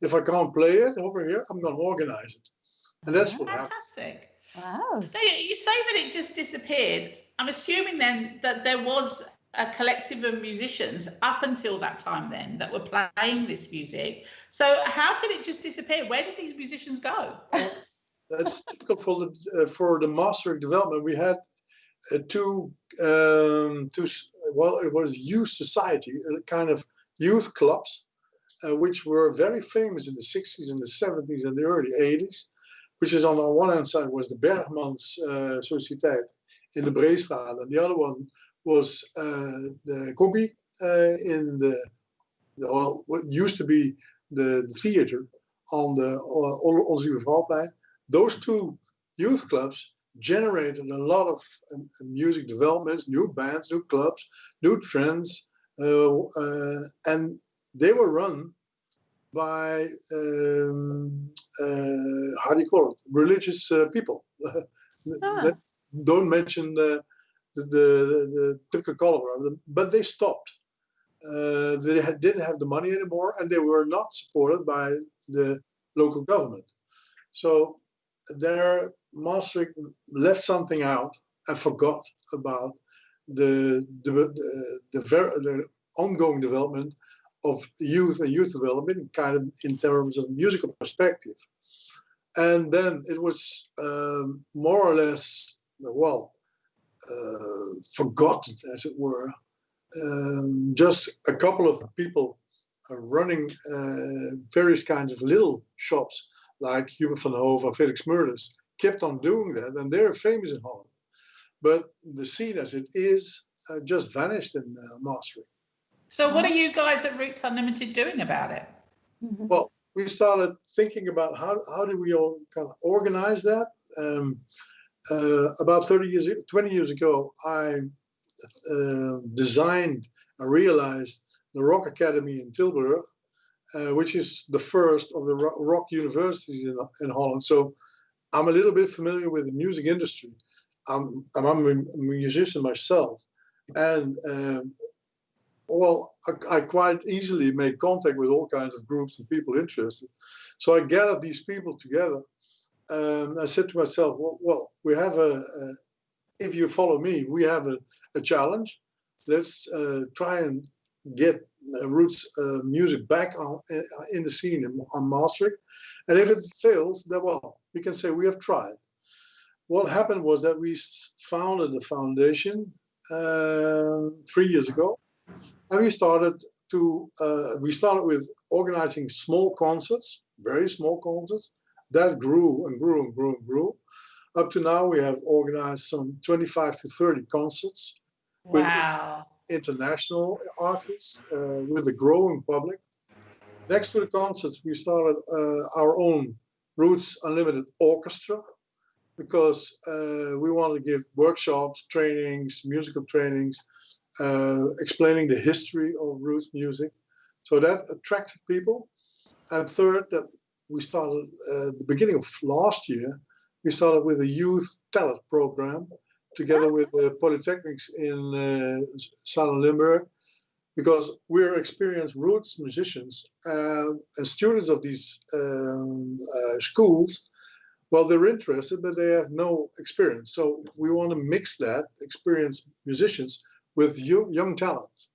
If I can't play it over here, I'm going to organize it. And that's what happened. Fantastic. Wow. Now, you say that it just disappeared. I'm assuming then that there was a collective of musicians up until that time then that were playing this music. So how could it just disappear? Where did these musicians go? That's typical for the Maastricht development. We had two, well, it was youth society, kind of youth clubs, which were very famous in the 60s and the 70s and the early 80s, which is on the one hand side was the Bergmans Sociëteit in the Breestraat, and the other one was the Kombi in what used to be the theater on the Onze Lieve Vrouwplein. Those two youth clubs generated a lot of music developments, new bands, new clubs, new trends, and they were run by how do you call it? Religious people. Don't mention the typical color of them, but they stopped. They didn't have the money anymore, and they were not supported by the local government. So there, Maastricht left something out and forgot about the ongoing development of youth and youth development, kind of in terms of musical perspective. And then it was more or less, well, forgotten, as it were. Just a couple of people running various kinds of little shops, like Hubert van Hove and Felix Meurders, kept on doing that, and they're famous in Holland. but the scene as it is just vanished in Maastricht. So what are you guys at Roots Unlimited doing about it? Well, we started thinking about how do we all kind of organize that. About 20 years ago, I designed and realized the Rock Academy in Tilburg, which is the first of the rock universities in Holland. So I'm a little bit familiar with the music industry. I'm a musician myself, and I quite easily make contact with all kinds of groups and people interested. So I gathered these people together. I said to myself, well, we have if you follow me, we have a challenge. Let's try and get Roots music back in the scene on Maastricht. And if it fails, then we can say we have tried. What happened was that we founded the foundation 3 years ago. And we started with organizing small concerts, very small concerts. That grew and grew and grew and grew. Up to now, we have organized some 25 to 30 concerts. Wow. With international artists, with a growing public. Next to the concerts, we started our own Roots Unlimited Orchestra, because we want to give workshops, trainings, musical trainings, explaining the history of Roots music. So that attracted people. And third, that we started at the beginning of last year, we started with a youth talent program together with the polytechnics in Limburg, because we're experienced Roots musicians and students of these schools. Well, they're interested, but they have no experience. So we want to mix that experienced musicians with young talent.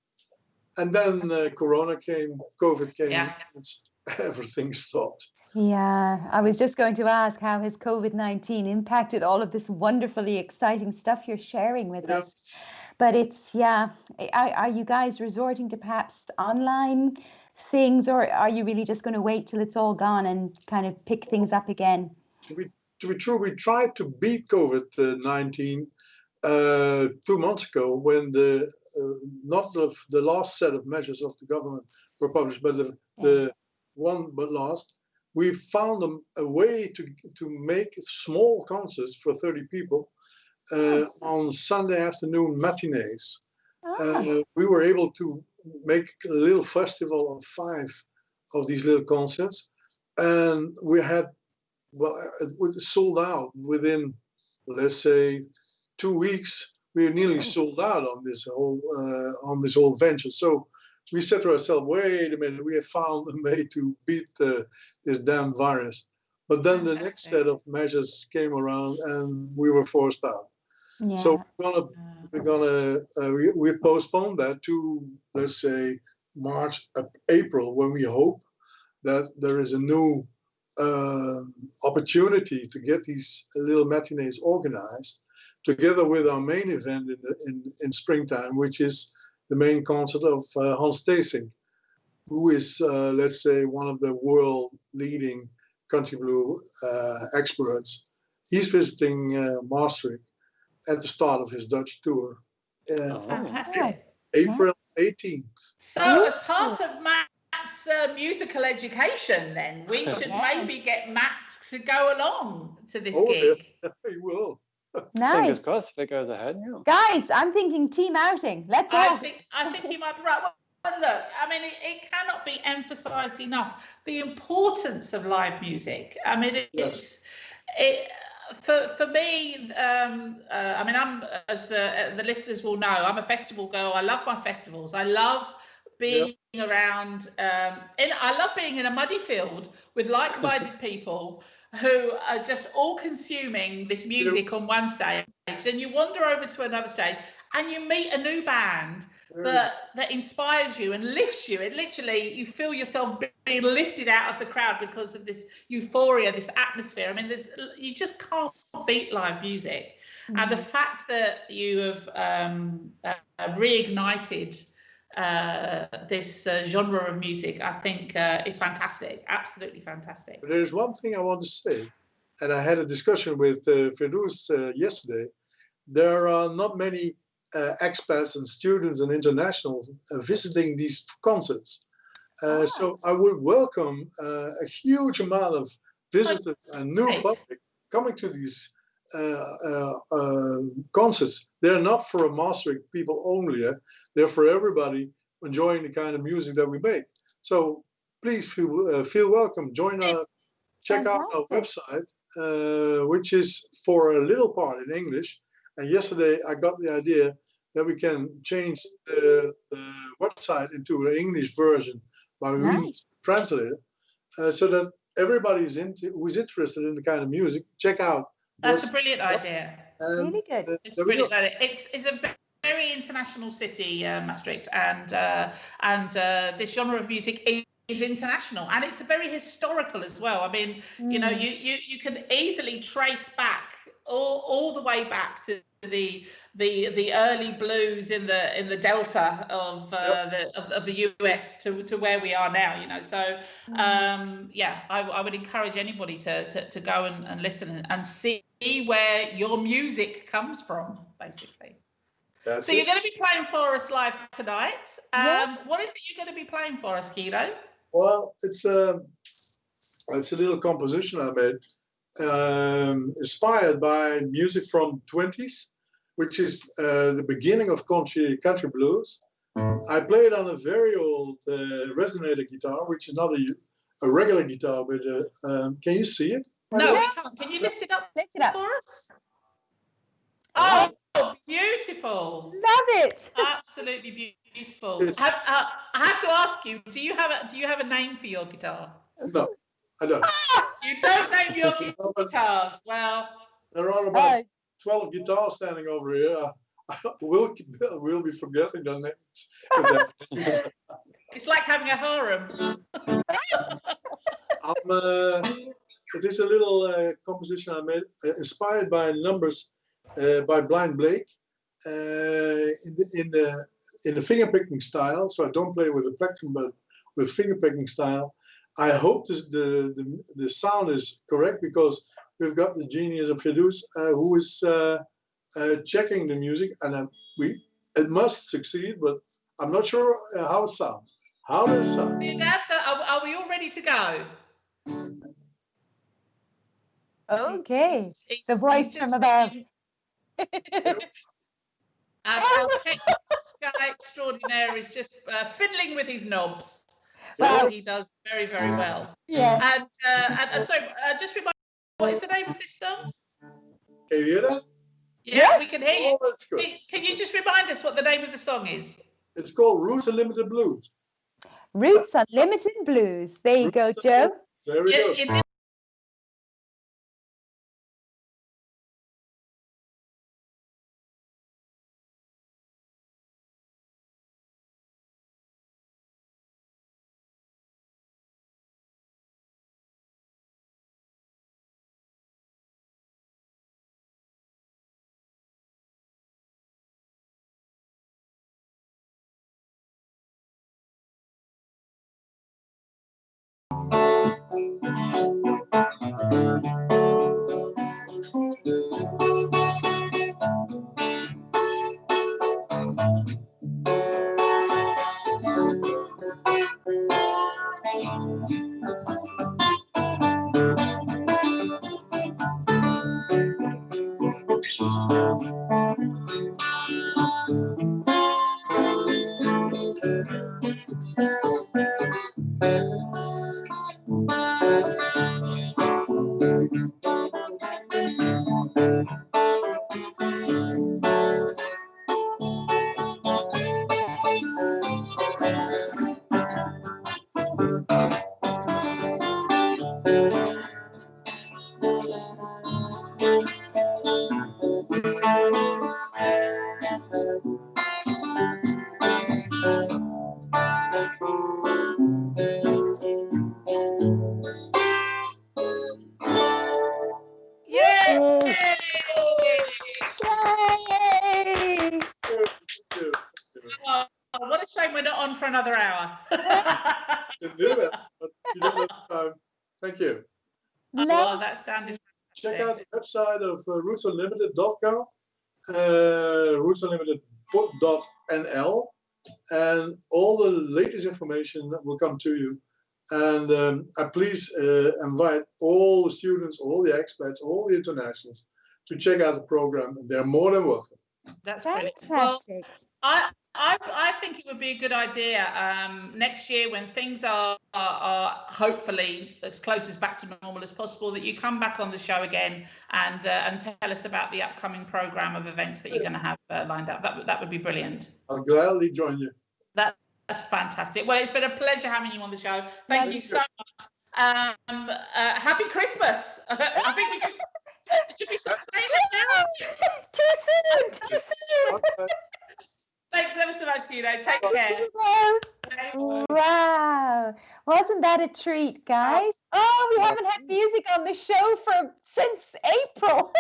And then COVID came, Yeah. and everything stopped. Yeah, I was just going to ask, how has COVID-19 impacted all of this wonderfully exciting stuff you're sharing with us? But are you guys resorting to perhaps online things, or are you really just going to wait till it's all gone and kind of pick things up again? To be true, we tried to beat COVID-19 2 months ago, when not the last set of measures of the government were published, but the one but last. We found a way to make small concerts for 30 people on Sunday afternoon matinees. We were able to make a little festival of 5 of these little concerts, and we had, it sold out within, let's say, 2 weeks. We nearly sold out on this whole venture. So we said to ourselves, wait a minute, we have found a way to beat this damn virus. But then the next set of measures came around and we were forced out. Yeah. So we postponed that to, let's say, March, April, when we hope that there is a new opportunity to get these little matinees organized, together with our main event in springtime, which is the main concert of Hans Theesink, who is, let's say, one of the world leading country blue experts. He's visiting Maastricht at the start of his Dutch tour. Fantastic. April 18th. So as part of Matt's musical education, then, we should maybe get Matt to go along to this gig. Yes, he will. Nice. Fingers crossed if it goes ahead. Yeah. Guys, I'm thinking team outing. Let's all. I think you might be right. Well, look, I mean, it cannot be emphasized enough, the importance of live music. I mean, for me, I mean, I'm, as the listeners will know, I'm a festival girl. I love my festivals. I love being around, I love being in a muddy field with like-minded people who are just all consuming this music on one stage. Then you wander over to another stage and you meet a new band that inspires you and lifts you. It literally, you feel yourself being lifted out of the crowd because of this euphoria, this atmosphere. I mean, you just can't beat live music. And the fact that you have reignited this genre of music, I think is fantastic, absolutely fantastic. But there's one thing I want to say, and I had a discussion with Firdaus yesterday. there are not many expats and students and internationals visiting these concerts. So I would welcome a huge amount of visitors and new public coming to these concerts. They're not for Maastricht people only. They're for everybody enjoying the kind of music that we make. So please feel welcome. Check out our website, which is for a little part in English. And yesterday I got the idea that we can change the website into an English version by reading translator, so that everybody who's interested in the kind of music, check out. That's a brilliant idea. Really good. It's a brilliant idea. It's a very international city, Maastricht, and this genre of music is international, and it's very historical as well. I mean, you know, you can easily trace back all the way back to the early blues in the delta of the US to where we are now, you know. So yeah, I would encourage anybody to go and listen and see where your music comes from, basically. So you're going to be playing for us live tonight. What is it you're going to be playing for us, Guido? Well, it's a little composition I made, inspired by music from 20s, which is the beginning of country blues. I play it on a very old resonator guitar, which is not a regular guitar, but can you see it? No, we can't. Can you lift it up for us? Oh, beautiful! Love it. Absolutely beautiful. I have to ask you: do you have a name for your guitar? No, I don't. You don't name your guitars. Well, there are about 12 guitars standing over here. We'll be forgetting their names. It's like having a harem. It is a little composition I made, inspired by numbers by Blind Blake, in the fingerpicking style. So I don't play with a plectrum, but with fingerpicking style. I hope the sound is correct, because we've got the genius of Fidus, who is checking the music, and it must succeed, but I'm not sure how it sounds. How does it sound? Are we all ready to go? Okay. The voice from above. Our guy extraordinaire is just fiddling with his knobs. Well, he does very, very well. Yeah. And so just remind me, what is the name of this song? Can you hear that? Yeah, we can hear you. Oh, that's good. Can you just remind us what the name of the song is? It's called Roots Unlimited Blues. Roots Unlimited Blues. There you go, Joe. There we go. What a shame we're not on for another hour. Didn't do that, but you did it this time. Thank you. Oh, that sounded Check out the website of rootsunlimited.com, rootsunlimited.nl, and all the latest information will come to you. And I please invite all the students, all the expats, all the internationals to check out the program. They're more than welcome. That's Fantastic. brilliant. Well, I think it would be a good idea next year when things are hopefully as close as back to normal as possible, that you come back on the show again and tell us about the upcoming program of events that you're going to have lined up. That would be brilliant. I'll gladly join you. That's fantastic. Well, it's been a pleasure having you on the show. Thank you so much. Happy Christmas. I think we should be saying it now. Too soon. Thanks ever so much, Guido. Take care. Wow. Wasn't that a treat, guys? Oh, we haven't had music on the show since April.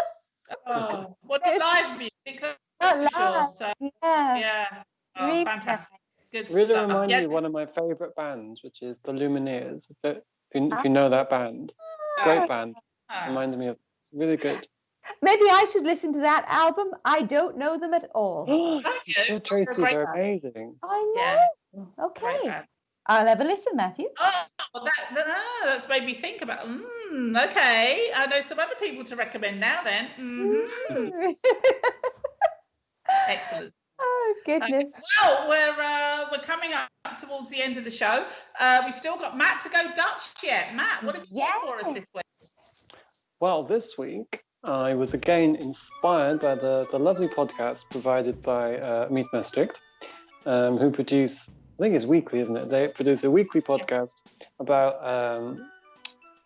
Oh, well, not live music, Not that's for live. sure. So, Yeah. yeah. Oh, Really fantastic. Good Really stuff. reminds Yeah. me of one of my favourite bands, which is the Lumineers. If you know that band, great band. Reminded me of. It's really good. Maybe I should listen to that album. I don't know them at all. You should, Tracy. They're amazing. I Yeah. know. Great Okay. band. I'll have a listen, Matthew. Oh, that's made me think about. Okay, I know some other people to recommend now. Then, excellent. Oh, goodness. Well, we're coming up towards the end of the show. We've still got Matt to go Dutch yet. Matt, what have you got for us this week? Well, this week I was again inspired by the lovely podcast provided by Meet Maastricht, who produce, I think it's weekly, isn't it? They produce a weekly podcast about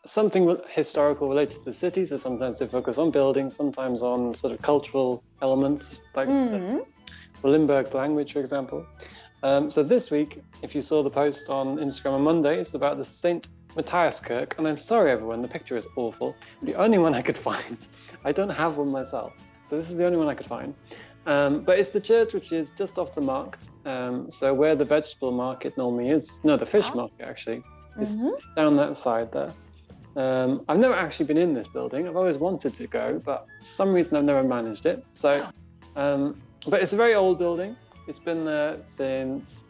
something historical related to the city. So sometimes they focus on buildings, sometimes on sort of cultural elements, like Limburg's language, for example. So this week, if you saw the post on Instagram on Monday, it's about the St. Matthiaskirk, and I'm sorry everyone, the picture is awful. The only one I could find. I don't have one myself, so this is the only one I could find. But it's the church which is just off the market, so where the vegetable market normally is. No, the fish market actually. It's down that side there. I've never actually been in this building. I've always wanted to go, but for some reason I've never managed it. So, but it's a very old building. It's been there since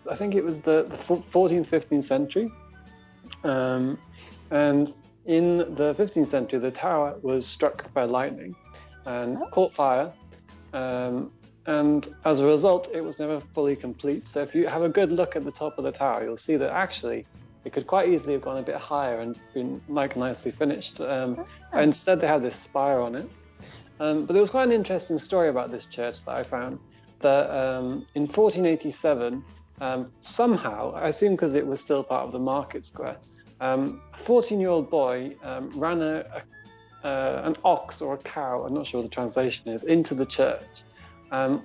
I think it was the 14th, 15th century. And in the 15th century, the tower was struck by lightning and caught fire. And as a result, it was never fully complete. So if you have a good look at the top of the tower, you'll see that actually it could quite easily have gone a bit higher and been nicely finished. Instead, they had this spire on it. But there was quite an interesting story about this church that I found, that in 1487, somehow, I assume because it was still part of the market square, a 14-year-old boy ran an ox or a cow, I'm not sure what the translation is, into the church,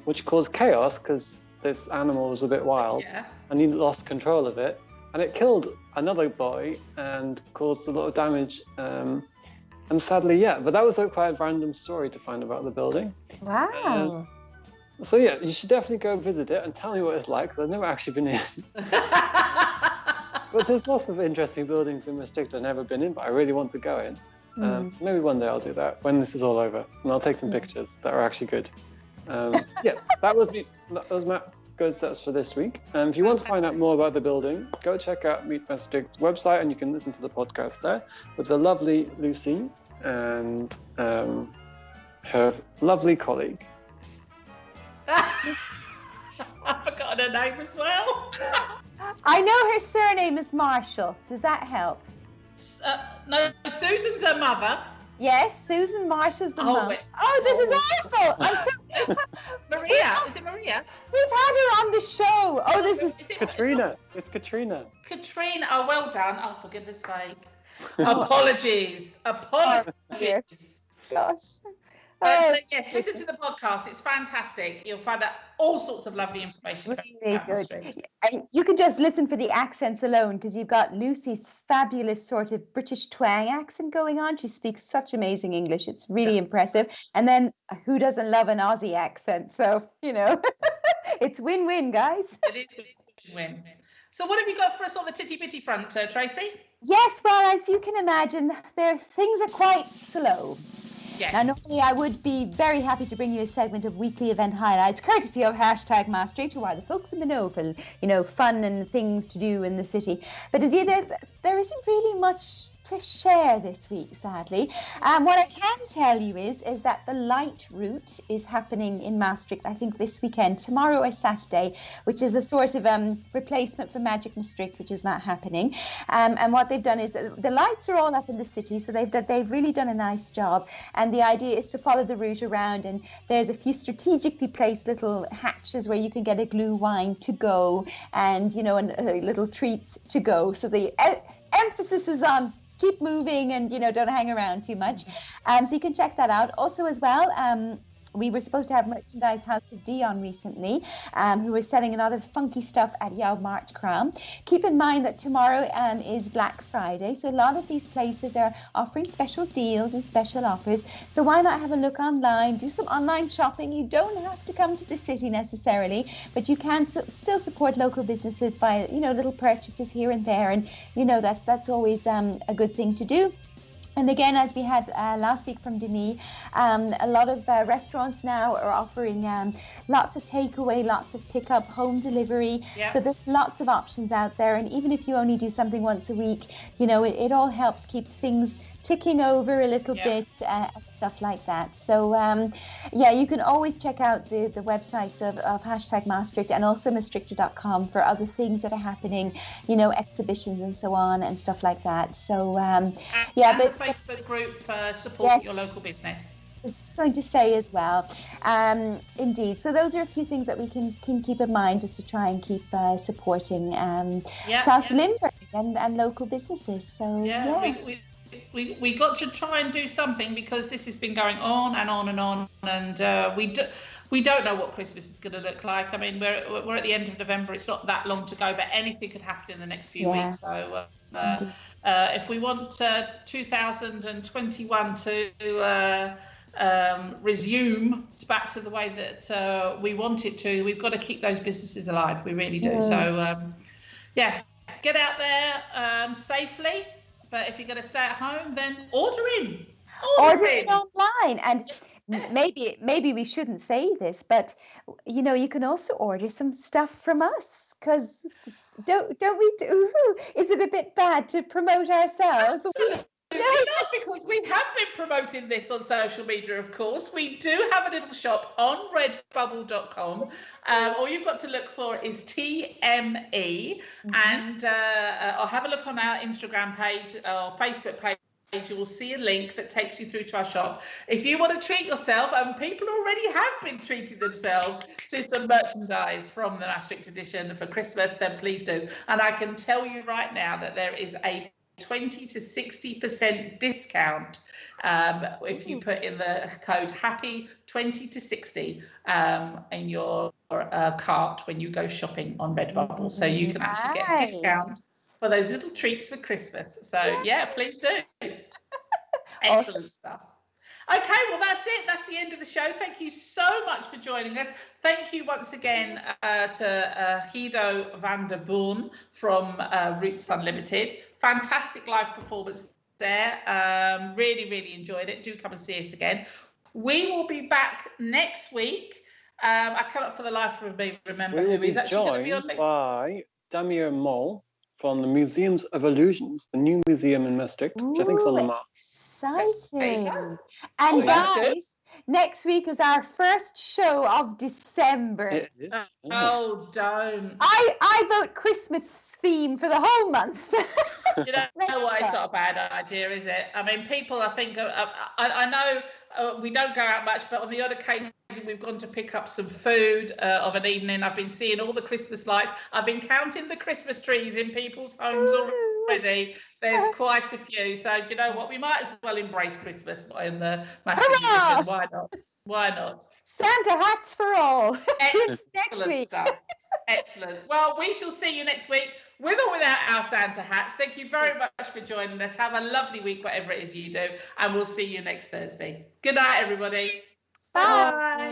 which caused chaos because this animal was a bit wild and he lost control of it, and it killed another boy and caused a lot of damage. And sadly, but that was quite a random story to find about the building. Wow. So yeah, you should definitely go visit it and tell me what it's like, because I've never actually been in. But there's lots of interesting buildings in Maastricht I've never been in, but I really want to go in. Maybe one day I'll do that when this is all over, and I'll take some pictures that are actually good. That was me. That was Matt Goes Dutch for this week. If you want to find out more about the building, go check out Meet Maastricht's website, and you can listen to the podcast there with the lovely Lucy and her lovely colleague. I've forgotten her name as well. I know her surname is Marshall. Does that help? No, Susan's her mother. Yes, Susan Marshall's the mum. This is awful. I'm so Maria. Is it Maria? We've had her on the show. Oh, this is Katrina. It's Katrina. Katrina. Oh, well done. Oh, for goodness sake. Apologies. Gosh. So yes, listen to the podcast. It's fantastic. You'll find out all sorts of lovely information about Maastricht. And you can just listen for the accents alone, because you've got Lucy's fabulous sort of British twang accent going on. She speaks such amazing English. It's really impressive. And then who doesn't love an Aussie accent? So, it's win-win, guys. It is win-win. So what have you got for us on the titty-bitty front, Tracy? Yes, well, as you can imagine, things are quite slow. Yes. Now, normally I would be very happy to bring you a segment of weekly event highlights, courtesy of hashtag Maastricht, who are the folks in the know for, fun and things to do in the city. But indeed, there isn't really much to share this week, sadly. What I can tell you is that the light route is happening in Maastricht, I think this weekend, tomorrow or Saturday, which is a sort of replacement for Magic Maastricht, which is not happening. And what they've done is the lights are all up in the city, so they've really done a nice job. And the idea is to follow the route around, and there's a few strategically placed little hatches where you can get a glue wine to go, and and little treats to go. So the emphasis is on keep moving and don't hang around too much. So you can check that out. Also as well, we were supposed to have Merchandise House of Dion recently, who were selling a lot of funky stuff at Jaarmarktkram. Keep in mind that tomorrow is Black Friday, so a lot of these places are offering special deals and special offers. So why not have a look online, do some online shopping? You don't have to come to the city necessarily, but you can still support local businesses by little purchases here and there, and that's always a good thing to do. And again, as we had last week from Denis, a lot of restaurants now are offering lots of takeaway, lots of pickup, home delivery. Yep. So there's lots of options out there. And even if you only do something once a week, it all helps keep things ticking over a little bit and stuff like that. So you can always check out the websites of hashtag Maastricht and also maastrichter.com for other things that are happening, exhibitions and so on and stuff like that. So the Facebook group support your local business. I was just going to say as well, indeed. So those are a few things that we can keep in mind just to try and keep supporting South Limburg and local businesses. So we got to try and do something, because this has been going on and on and on, and we don't know what Christmas is going to look like. I mean, we're at the end of November. It's not that long to go, but anything could happen in the next few weeks. So if we want 2021 to resume back to the way that we want it to, we've got to keep those businesses alive. We really do. So get out there safely. But if you're going to stay at home, then order in online. And maybe we shouldn't say this, but you can also order some stuff from us, because don't we do? Is it a bit bad to promote ourselves? Absolutely. Not, because we have been promoting this on social media, of course. We do have a little shop on redbubble.com. All you've got to look for is TME, and or have a look on our Instagram page or Facebook page. You will see a link that takes you through to our shop. If you want to treat yourself, and people already have been treating themselves to some merchandise from the Maastricht edition for Christmas, then please do. And I can tell you right now that there is a 20 to 60% discount if you put in the code happy 20 to 60 in your cart when you go shopping on Redbubble. So you can actually get a discount for those little treats for Christmas. So please do. Excellent stuff. Okay, well, that's it. That's the end of the show. Thank you so much for joining us. Thank you once again to Guido van der Boorn from Roots Unlimited. Fantastic live performance there. Really, really enjoyed it. Do come and see us again. We will be back next week. I cannot for the life of me remember who is actually going to be on next week. By Damir Mol from the Museums of Illusions, the new museum in Maastricht, which I think is on the map. Exciting. And guys, next week is our first show of December. Oh, don't. I vote Christmas theme for the whole month. You know what? It's not a bad idea, is it? I mean, people, I think, I know we don't go out much, but on the odd occasion, we've gone to pick up some food of an evening. I've been seeing all the Christmas lights. I've been counting the Christmas trees in people's homes already. There's quite a few. So do you know what? We might as well embrace Christmas in the Maastricht edition. Why not? Why not? Santa hats for all. Next week. Stuff. Excellent. Well, we shall see you next week with or without our Santa hats. Thank you very much for joining us. Have a lovely week, whatever it is you do, and we'll see you next Thursday. Good night, everybody. Bye.